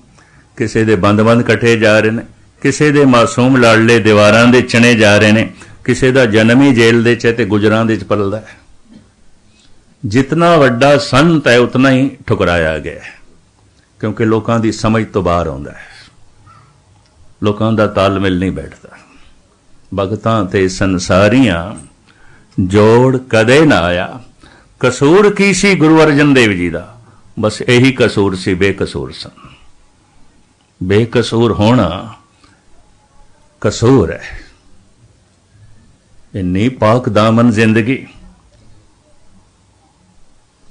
A: किसी दे बंद बंद कटे जा रहे हैं, किसी दे मासूम लाडले दीवारां दे चने जा रहे हैं, किसी दा जन्म ही जेल दे च ते गुजरां दे च पलदा है। जितना वड्डा संत है उतना ही ठुकराया गया है, क्योंकि लोगों की समझ तो बाहर आउंदा है। लोगों का तालमेल नहीं बैठता। भगतां ते संसारियां जोड़ कदे ना आया। कसूर की सी गुरु अर्जन देव जी का, बस यही कसूर सी, बेकसूर सन। बेकसूर होना कसूर है। इन्नी पाक दामन जिंदगी,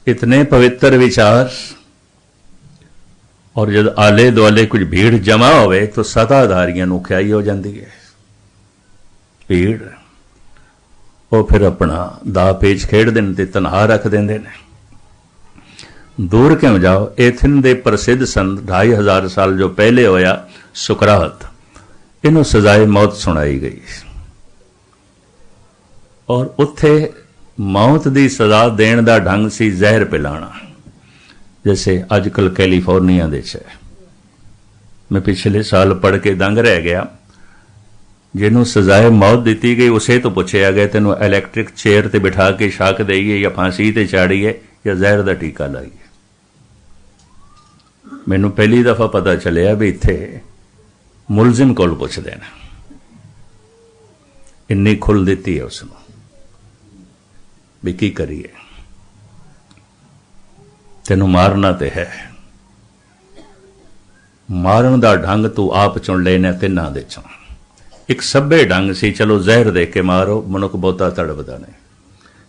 A: इतने पवित्र विचार, और जब आले दुआले कुछ भीड़ जमा होवे तो सताधारियां नूं ख्याई हो जाती है। भीड़ वो फिर अपना दा पेच खेडदे ने ते तनहा रख देंदे ने। दूर क्यों जाओ। एथन दे प्रसिद्ध संत 2500 साल जो पहले होया सुकरात, इन्हों सजाए मौत सुनाई गई और उत्थे मौत की सजा देने का ढंग सी जहर पिलाना, जैसे अजकल कैलीफोर्निया दे मैं पिछले साल पढ़ के दंग रह गया। जिन्हों सजाए मौत दी गई उसे तो पूछया गया तेन इलैक्ट्रिक चेयर ते बिठा के शाक दईए या फांसी ते चाड़ीए या जहर का टीका लाइए। मैनू पहली दफा पता चलिया भी इत्थे मुलजिम कोल पुछदे ने, इन्नी खुल दी है उसनूं भी की करिए, तेनू मारना ते है, मारन दा ढंग तू आप चुन लेना तिन्हां दे चों। एक सभ्य ढंग सी, चलो जहर दे के मारो, मनुख बहुता तड़पदा नहीं।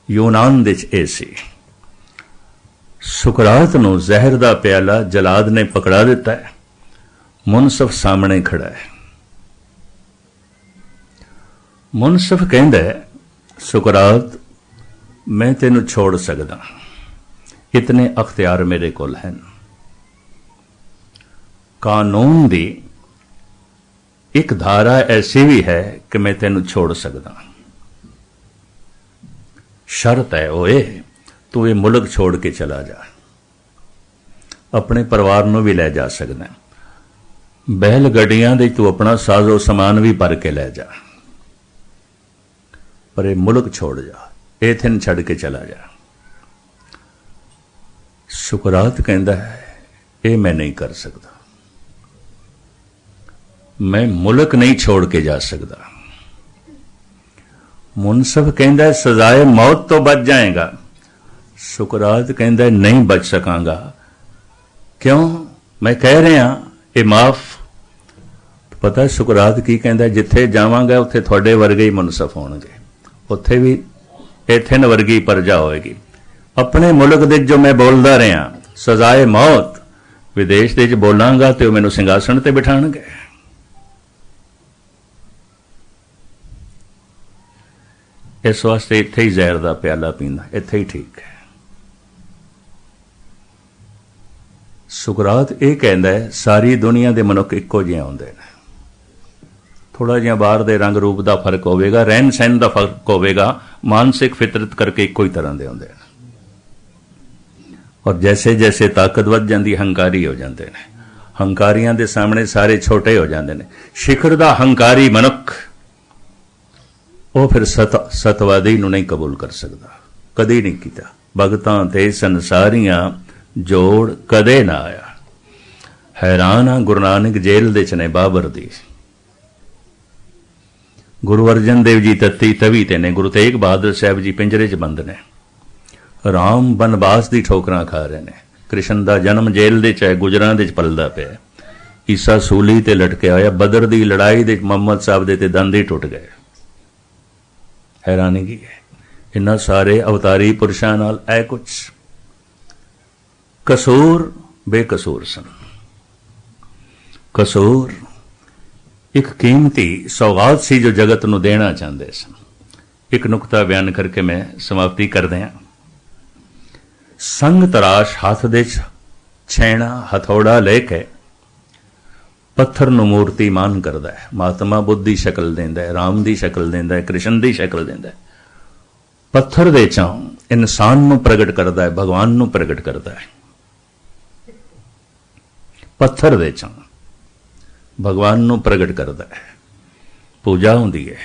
A: यूनान दे च सी, सुकरात नूं जहर दा प्याला जलाद ने पकड़ा दिता है, मुनसफ सामने खड़ा है। मुनसफ कहंदा है सुकरात मैं तेनू छोड़ सकदा, इतने अख्तियार मेरे कोल हैं। कानून दी एक धारा ऐसी भी है कि मैं तेनू छोड़ सकदा, शर्त है ओए तू ये मुल्क छोड़ के चला जा, अपने परिवार नूं भी लै जा सकदा, बैल गड्डियां दे तू अपना साजो समान भी भर के लै जा, पर ये मुल्क छोड़ जा, एथन छड़ के चला जा। सुकरात कहता है ये मैं नहीं कर सकता, मैं मुल्क नहीं छोड़ के जा सकता। मुनसफ कहता है सजाए मौत तो बच जाएगा, सुकरात कहता है नहीं बच सकांगा। क्यों? मैं कह रहा ये माफ। पता है सुकरात की कहता है, जिथे जावांगा उत्थे थोड़े वर्गे ही मुनसफ होणगे, उत्थे भी एथन वर्गी प्रजा होएगी। अपने मुल्क दे जो मैं बोलदा रहा सजाए मौत, विदेश दे बोलांगा तो मैनू सिंघासन ते बिठाणगे। इस वास्ते इत्थे ही जहर दा प्याला पींदा, इत्थे ही ठीक है। सुकरात ये कहता है सारी दुनिया के मनुख इक्को जिहे होंदे ने, थोड़ा जिहा बाहर दे रंग रूप का फर्क होवेगा, रहन सहन का फर्क होवेगा, मानसिक फितरत करके इक्को ही तरह के होंदे ने। और जैसे जैसे ताकत वध जाती हंकारी हो जाते हैं, हंकारियों के सामने सारे छोटे हो जाते हैं। शिखर का हंकारी मनुख वो फिर सतवादी नूं नहीं कबूल कर सकता, कदी नहीं किया। भगतां ते संसारियां जोड़ कदे ना आया। हैरान आ गुरु नानक जेल दे च ने बाबर दी, गुरु अर्जन देव जी तत्ती तवी ते ने, गुरु तेग बहादुर साहब जी पिंजरे च बंद ने, राम बनवास दी ठोकरां खा रहे ने, कृष्ण दा जन्म जेल दे च है, गुजरां दे च पलदा पिया, ईसा सूली ते लटके होया, बदर दी लड़ाई दे मुहम्मद साहब दे ते दंद ही टुट गए। हैरानी की है इन्हां सारे अवतारी पुरुषां नाल ऐ कुछ कसूर बेकसूर सन। कसूर एक कीमती सौगात सी जो जगत नूं देना चाहते सन। एक नुकता बयान करके मैं समाप्ति कर दिया। संग तराश हाथ दे छैणा हथौड़ा लेके पत्थर नूं मूर्ति मान करदा है। महात्मा बुद्ध दी शक्ल देंदा है, राम दी शक्ल देंदा है, कृष्ण दी शक्ल देंदा है। पत्थर दे चों इंसान नूं प्रगट करदा है, भगवान नूं प्रगट करदा है। पत्थर दे चों भगवान नूं प्रगट करदा है। पूजा होंदी है,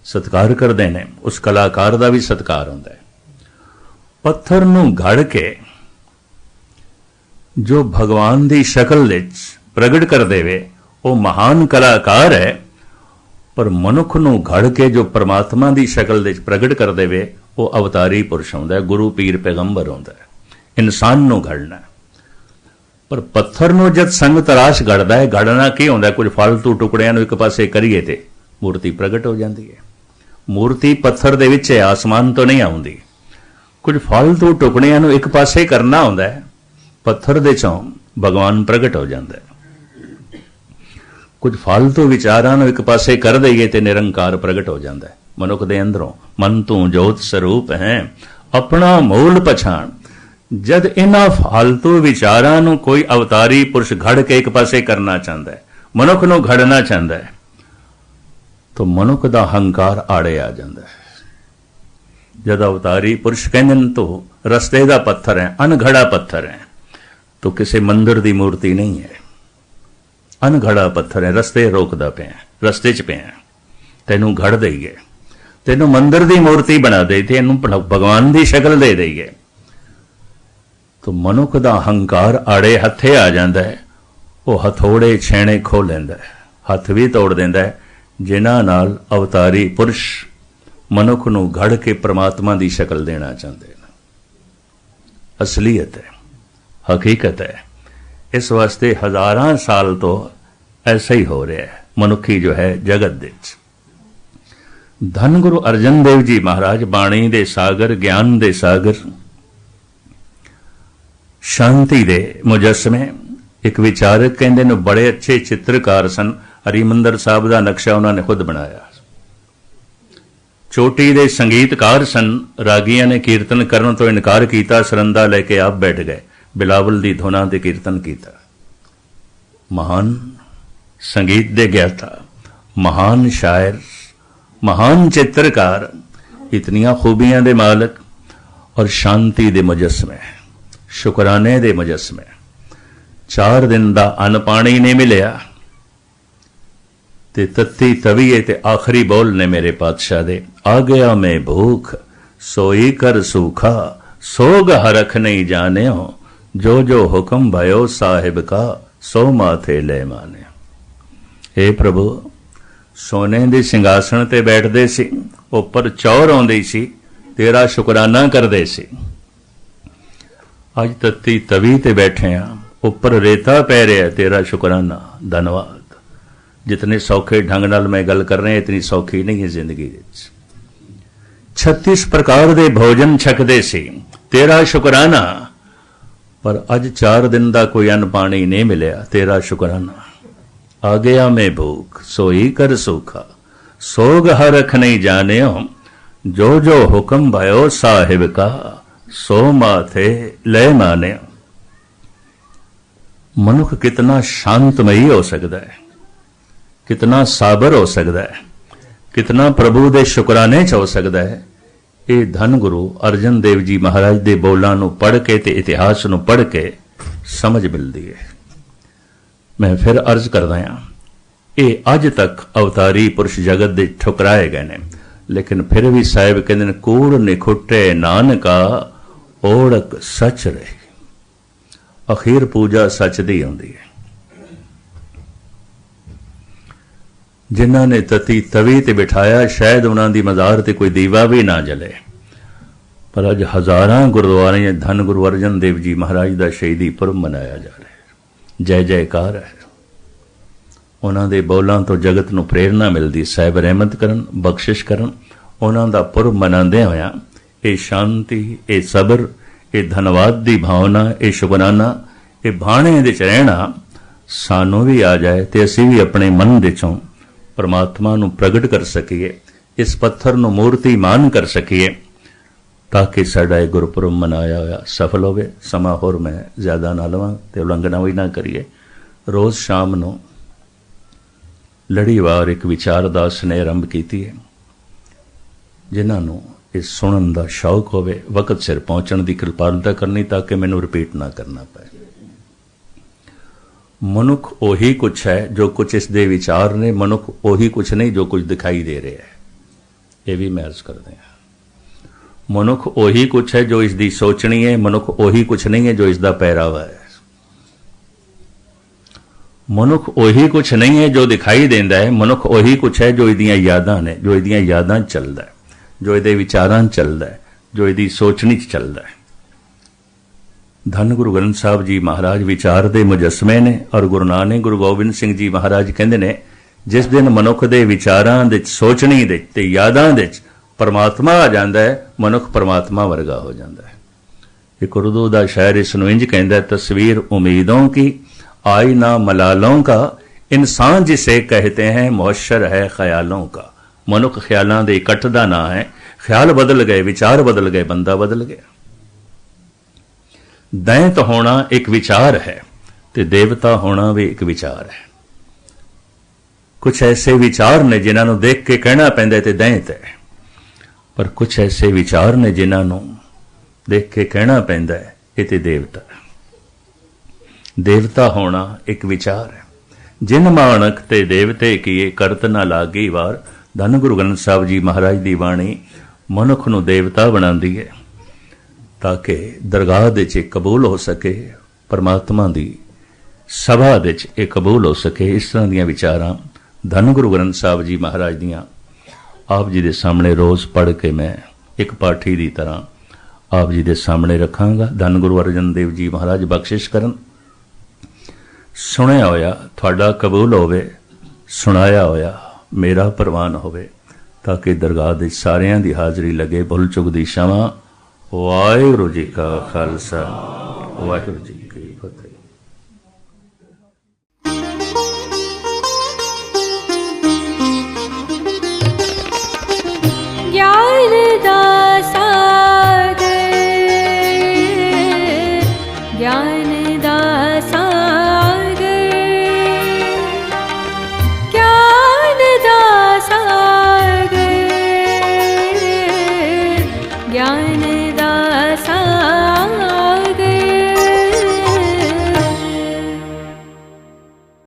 A: सत्कार करदे ने, उस कलाकार दा भी सत्कार होंदा है। पत्थर नूं घड़ के जो भगवान दी शक्ल दे प्रगट कर देवे वो महान कलाकार है, पर मनुख नूं घड़ के जो परमात्मा दी शक्ल दे प्रगट कर देवे वो अवतारी पुरुष होंदा है, गुरु पीर पैगंबर होंदा है। इंसान नूं घड़ना, पर पत्थर नूं जद संग तराश घड़दा है, घड़ना की होंदा है? कुछ फालतू टुकड़ियां नूं एक पासे करिए ते मूर्ति प्रगट हो जाती है। मूर्ति पत्थर दे विच है, आसमान तो नहीं आउंदी। कुछ फालतू टुकड़ियां नूं एक पासे करना होंदा है, पत्थर दे चों भगवान प्रगट हो जाता है। कुछ फालतू विचारां नूं एक पासे कर दईए ते निरंकार प्रगट हो जाता है। मनुख दे अंदरों मन तू जोत स्वरूप है, अपना मूल पछाण। जद इन्हां फालतू विचारां नूं कोई अवतारी पुरुष घड़ के एक पासे करना चाहता है, मनुख नूं घड़ना चाहता है, तो मनुख दा हंकार आड़े आ जाता है। जद अवतारी पुरुष कहंदे तो रस्ते दा पत्थर है, अनघड़ा पत्थर है, तो किसी मंदिर दी मूर्ति नहीं है। अनघड़ा पत्थर है, रस्ते रोकदा पिया, रस्ते च पिया, तैनू घड़ दईए, तैनू मंदिर दी मूर्ति बना दे, तैनू भगवान दी शक्ल दे दईए। तो मनुख दा हंकार आड़े हथे आ जांदा है, वो हथोड़े छेणे खो लैंदा है, हथ भी तोड़ देंदा है, जिन्हां नाल अवतारी पुरुष मनुख नू घड़ के परमात्मा दी शक्ल देना चाहते हैं। असलीयत है, हकीकत है। इस वास्ते हजारां साल तो ऐसा ही हो रहा है मनुखी जो है जगत दे। धन गुरु अर्जन देव जी महाराज बाणी दे सागर, ज्ञान दे सागर, शांति दे मुजस्मे। एक विचारक कहते ने बड़े अच्छे चित्रकार सन, हरिमंदर साहब का नक्शा उन्होंने खुद बनाया। चोटी दे संगीतकार सन, रागियां ने कीर्तन करने तो इनकार किया, सरंदा लेके आप बैठ गए, बिलावल दी धुना ते कीर्तन किया। महान संगीत दे ज्ञाता, महान शायर, महान चित्रकार, इतनियां खूबियां दे मालक और शांति दे मुजस्मे, शुकराने दे मुजस्मे। 4 दिन दा अन्न पानी नहीं मिलिया ते तत्ती तवीए ते आखिरी बोल ने मेरे पातशाह दे, आ गया मैं भूख सोई कर सूखा, सोग हरख नहीं जाने हो, जो जो हुक्म भयो साहिब का, सो माथे ले माने। हे प्रभु, सोने दे सिंघासन ते बैठदे सी, उपर चौर आउंदी सी, तेरा शुकराना करदे सी। अज तत्ती तवी ते बैठे आ, उपर रेता पै रहा, तेरा शुकराना, धन्यवाद। जितने सौखे ढंग नाल मैं गल कर रहे हैं, इतनी सौखी नहीं है जिंदगी। 36 प्रकार दे भोजन छकदे सी, तेरा शुकराना। पर अज 4 दिन का कोई अन्न पानी नहीं मिलिया, तेरा शुकराना। आ गया मैं भूख सोई कर सूखा, सोग हरख नहीं जाने हो, जो जो हुक्म भयो साहिब का, सो माथे ले माने। मनुख कितना शांतमयी हो सकता है, कितना साबर हो सकता है, कितना प्रभु दे शुकराने च हो सकता है। ये धन गुरु अर्जन देव जी महाराज दे बोलां नूं पढ़ के ते इतिहास नूं पढ़ के समझ मिलती है। मैं फिर अर्ज करदा हां, ये अज तक अवतारी पुरुष जगत दे ठुकराए गए ने, लेकिन फिर भी साहिब कहंदे ने, कूड़ निखुटे नानका ओढ़क सच रहे। अखीर पूजा सच दी आउंदी है। जिन्हां ने तती तवी ते बिठाया, शायद उन्हां दी मज़ार ते कोई दीवा भी ना जले। पर अज हजारां गुरुद्वारे धन गुरु अर्जन देव जी महाराज दा शहीदी पुरब मनाया जा रहा है। जय जयकार है। उन्हां दे बोलां तो जगत नूं प्रेरणा मिलदी, साहिब रहमत करन, बख्शिश करन। उन्हां दा पुरब मनांदे होया ये शांति, ये सबर, ये धन्यवाद दी भावना, ये शुकराना, ये भाणे दे च रहना सानू भी आ जाए ते असीं भी अपने मन दे चों परमात्मा नूं प्रगट कर सकीए, इस पत्थर नूं मूर्ति मान कर सकीए, ताकि साडा ये गुरपुरब मनाया होया सफल होवे। समा होर मैं ज्यादा ना लवां ते उलंघना भी ना करिए। रोज़ शाम नूं लड़ीवार एक विचार दा स्नेह आरंभ कीती है। जिन्हां नूं इस सुनन दा शौक होवे, वक्त सिर पहुंचण दी कृपालता करनी, ताकि मैनूं रिपीट ना करना पए। मनुख ओही कुछ है जो कुछ इस दे विचार ने, मनुख ओही कुछ नहीं जो कुछ दिखाई दे रहा है। ये भी मैं अर्ज कर दें, मनुख ओही कुछ है जो इसकी सोचनी है, मनुख ओही कुछ नहीं है जो इसका पहरावा है। मनुख ओही कुछ नहीं है जो दिखाई देंदा है, मनुख ओही कुछ है जो इहदियां यादां ने, जो इहदियां यादां चलदा है, जो इहदे विचारां चलदा है, जो इहदी सोचनी च चलदा है। धन गुरु ग्रंथ साहब जी महाराज विचार दे मुजस्मे ने, और गुरु नानक गुरु गोबिंद सिंह जी महाराज कहंदे ने, जिस दिन मनुख दे विचारां दे, सोचनी दे ते यादां दे परमात्मा आ जांदा है, मनुख परमात्मा वर्गा हो जांदा है। एक उर्दू दा शायर इस नूं इंज कहंदा, तस्वीर उम्मीदों की आई ना मलालों का, इंसान जिसे कहते हैं मुअश्शर है ख्यालों का। मनुख ख्यालां दे इकट्ठ दा ना है, ख्याल बदल गए, विचार बदल गए, बंदा बदल गया। दैंत होना एक विचार है, ते देवता होना भी एक विचार है। कुछ ऐसे विचार ने जिन्हां नूं देख के कहना पैंदा ते दैंत है, पर कुछ ऐसे विचार ने जिन्हां नूं देख के कहना पैंदा है ये ते देवता है। देवता होना एक विचार है, ਜਿਨ ਮਾਣਕ ਤੇ ਦੇਵਤੇ ਕੀਏ ਕਰਤ ਨਾ ਲਾਗੀ ਵਾਰ। ਧੰਨ ਗੁਰੂ ਗ੍ਰੰਥ ਸਾਹਿਬ ਜੀ ਮਹਾਰਾਜ ਦੀ ਬਾਣੀ ਮਨੁੱਖ ਨੂੰ ਦੇਵਤਾ ਬਣਾਉਂਦੀ ਹੈ ਤਾਂ ਕਿ ਦਰਗਾਹ ਦੇ 'ਚ ਇਹ ਕਬੂਲ ਹੋ ਸਕੇ, ਪਰਮਾਤਮਾ ਦੀ ਸਭਾ ਦੇ 'ਚ ਇਹ ਕਬੂਲ ਹੋ ਸਕੇ। ਇਸ ਤਰ੍ਹਾਂ ਦੀਆਂ ਵਿਚਾਰਾਂ ਧੰਨ ਗੁਰੂ ਗ੍ਰੰਥ ਸਾਹਿਬ ਜੀ ਮਹਾਰਾਜ ਦੀਆਂ ਆਪ ਜੀ ਦੇ ਸਾਹਮਣੇ ਰੋਜ਼ ਪੜ੍ਹ ਕੇ ਮੈਂ ਇੱਕ ਪਾਠੀ ਦੀ ਤਰ੍ਹਾਂ ਆਪ ਜੀ ਦੇ ਸਾਹਮਣੇ ਰੱਖਾਂਗਾ। ਧੰਨ ਗੁਰੂ ਅਰਜਨ ਦੇਵ ਜੀ ਮਹਾਰਾਜ ਬਖਸ਼ਿਸ਼ ਕਰਨ। ਸੁਣਿਆ ਹੋਇਆ ਤੁਹਾਡਾ ਕਬੂਲ ਹੋਵੇ, ਸੁਣਾਇਆ ਹੋਇਆ ਮੇਰਾ ਪ੍ਰਵਾਨ ਹੋਵੇ, ਤਾਂ ਕਿ ਦਰਗਾਹ ਦੇ ਸਾਰਿਆਂ ਦੀ ਹਾਜ਼ਰੀ ਲੱਗੇ। ਭੁੱਲ ਚੁੱਕ ਦੀ क्षमा। ਵਾਹਿਗੁਰੂ ਜੀ ਕਾ ਖਾਲਸਾ, ਵਾਹਿਗੁਰੂ ਜੀ ਕੀ ਫਤਿਹ।
B: ज्ञान दा सागर, ज्ञान दा सागर, ज्ञान दा सागर, ज्ञान दा सागर।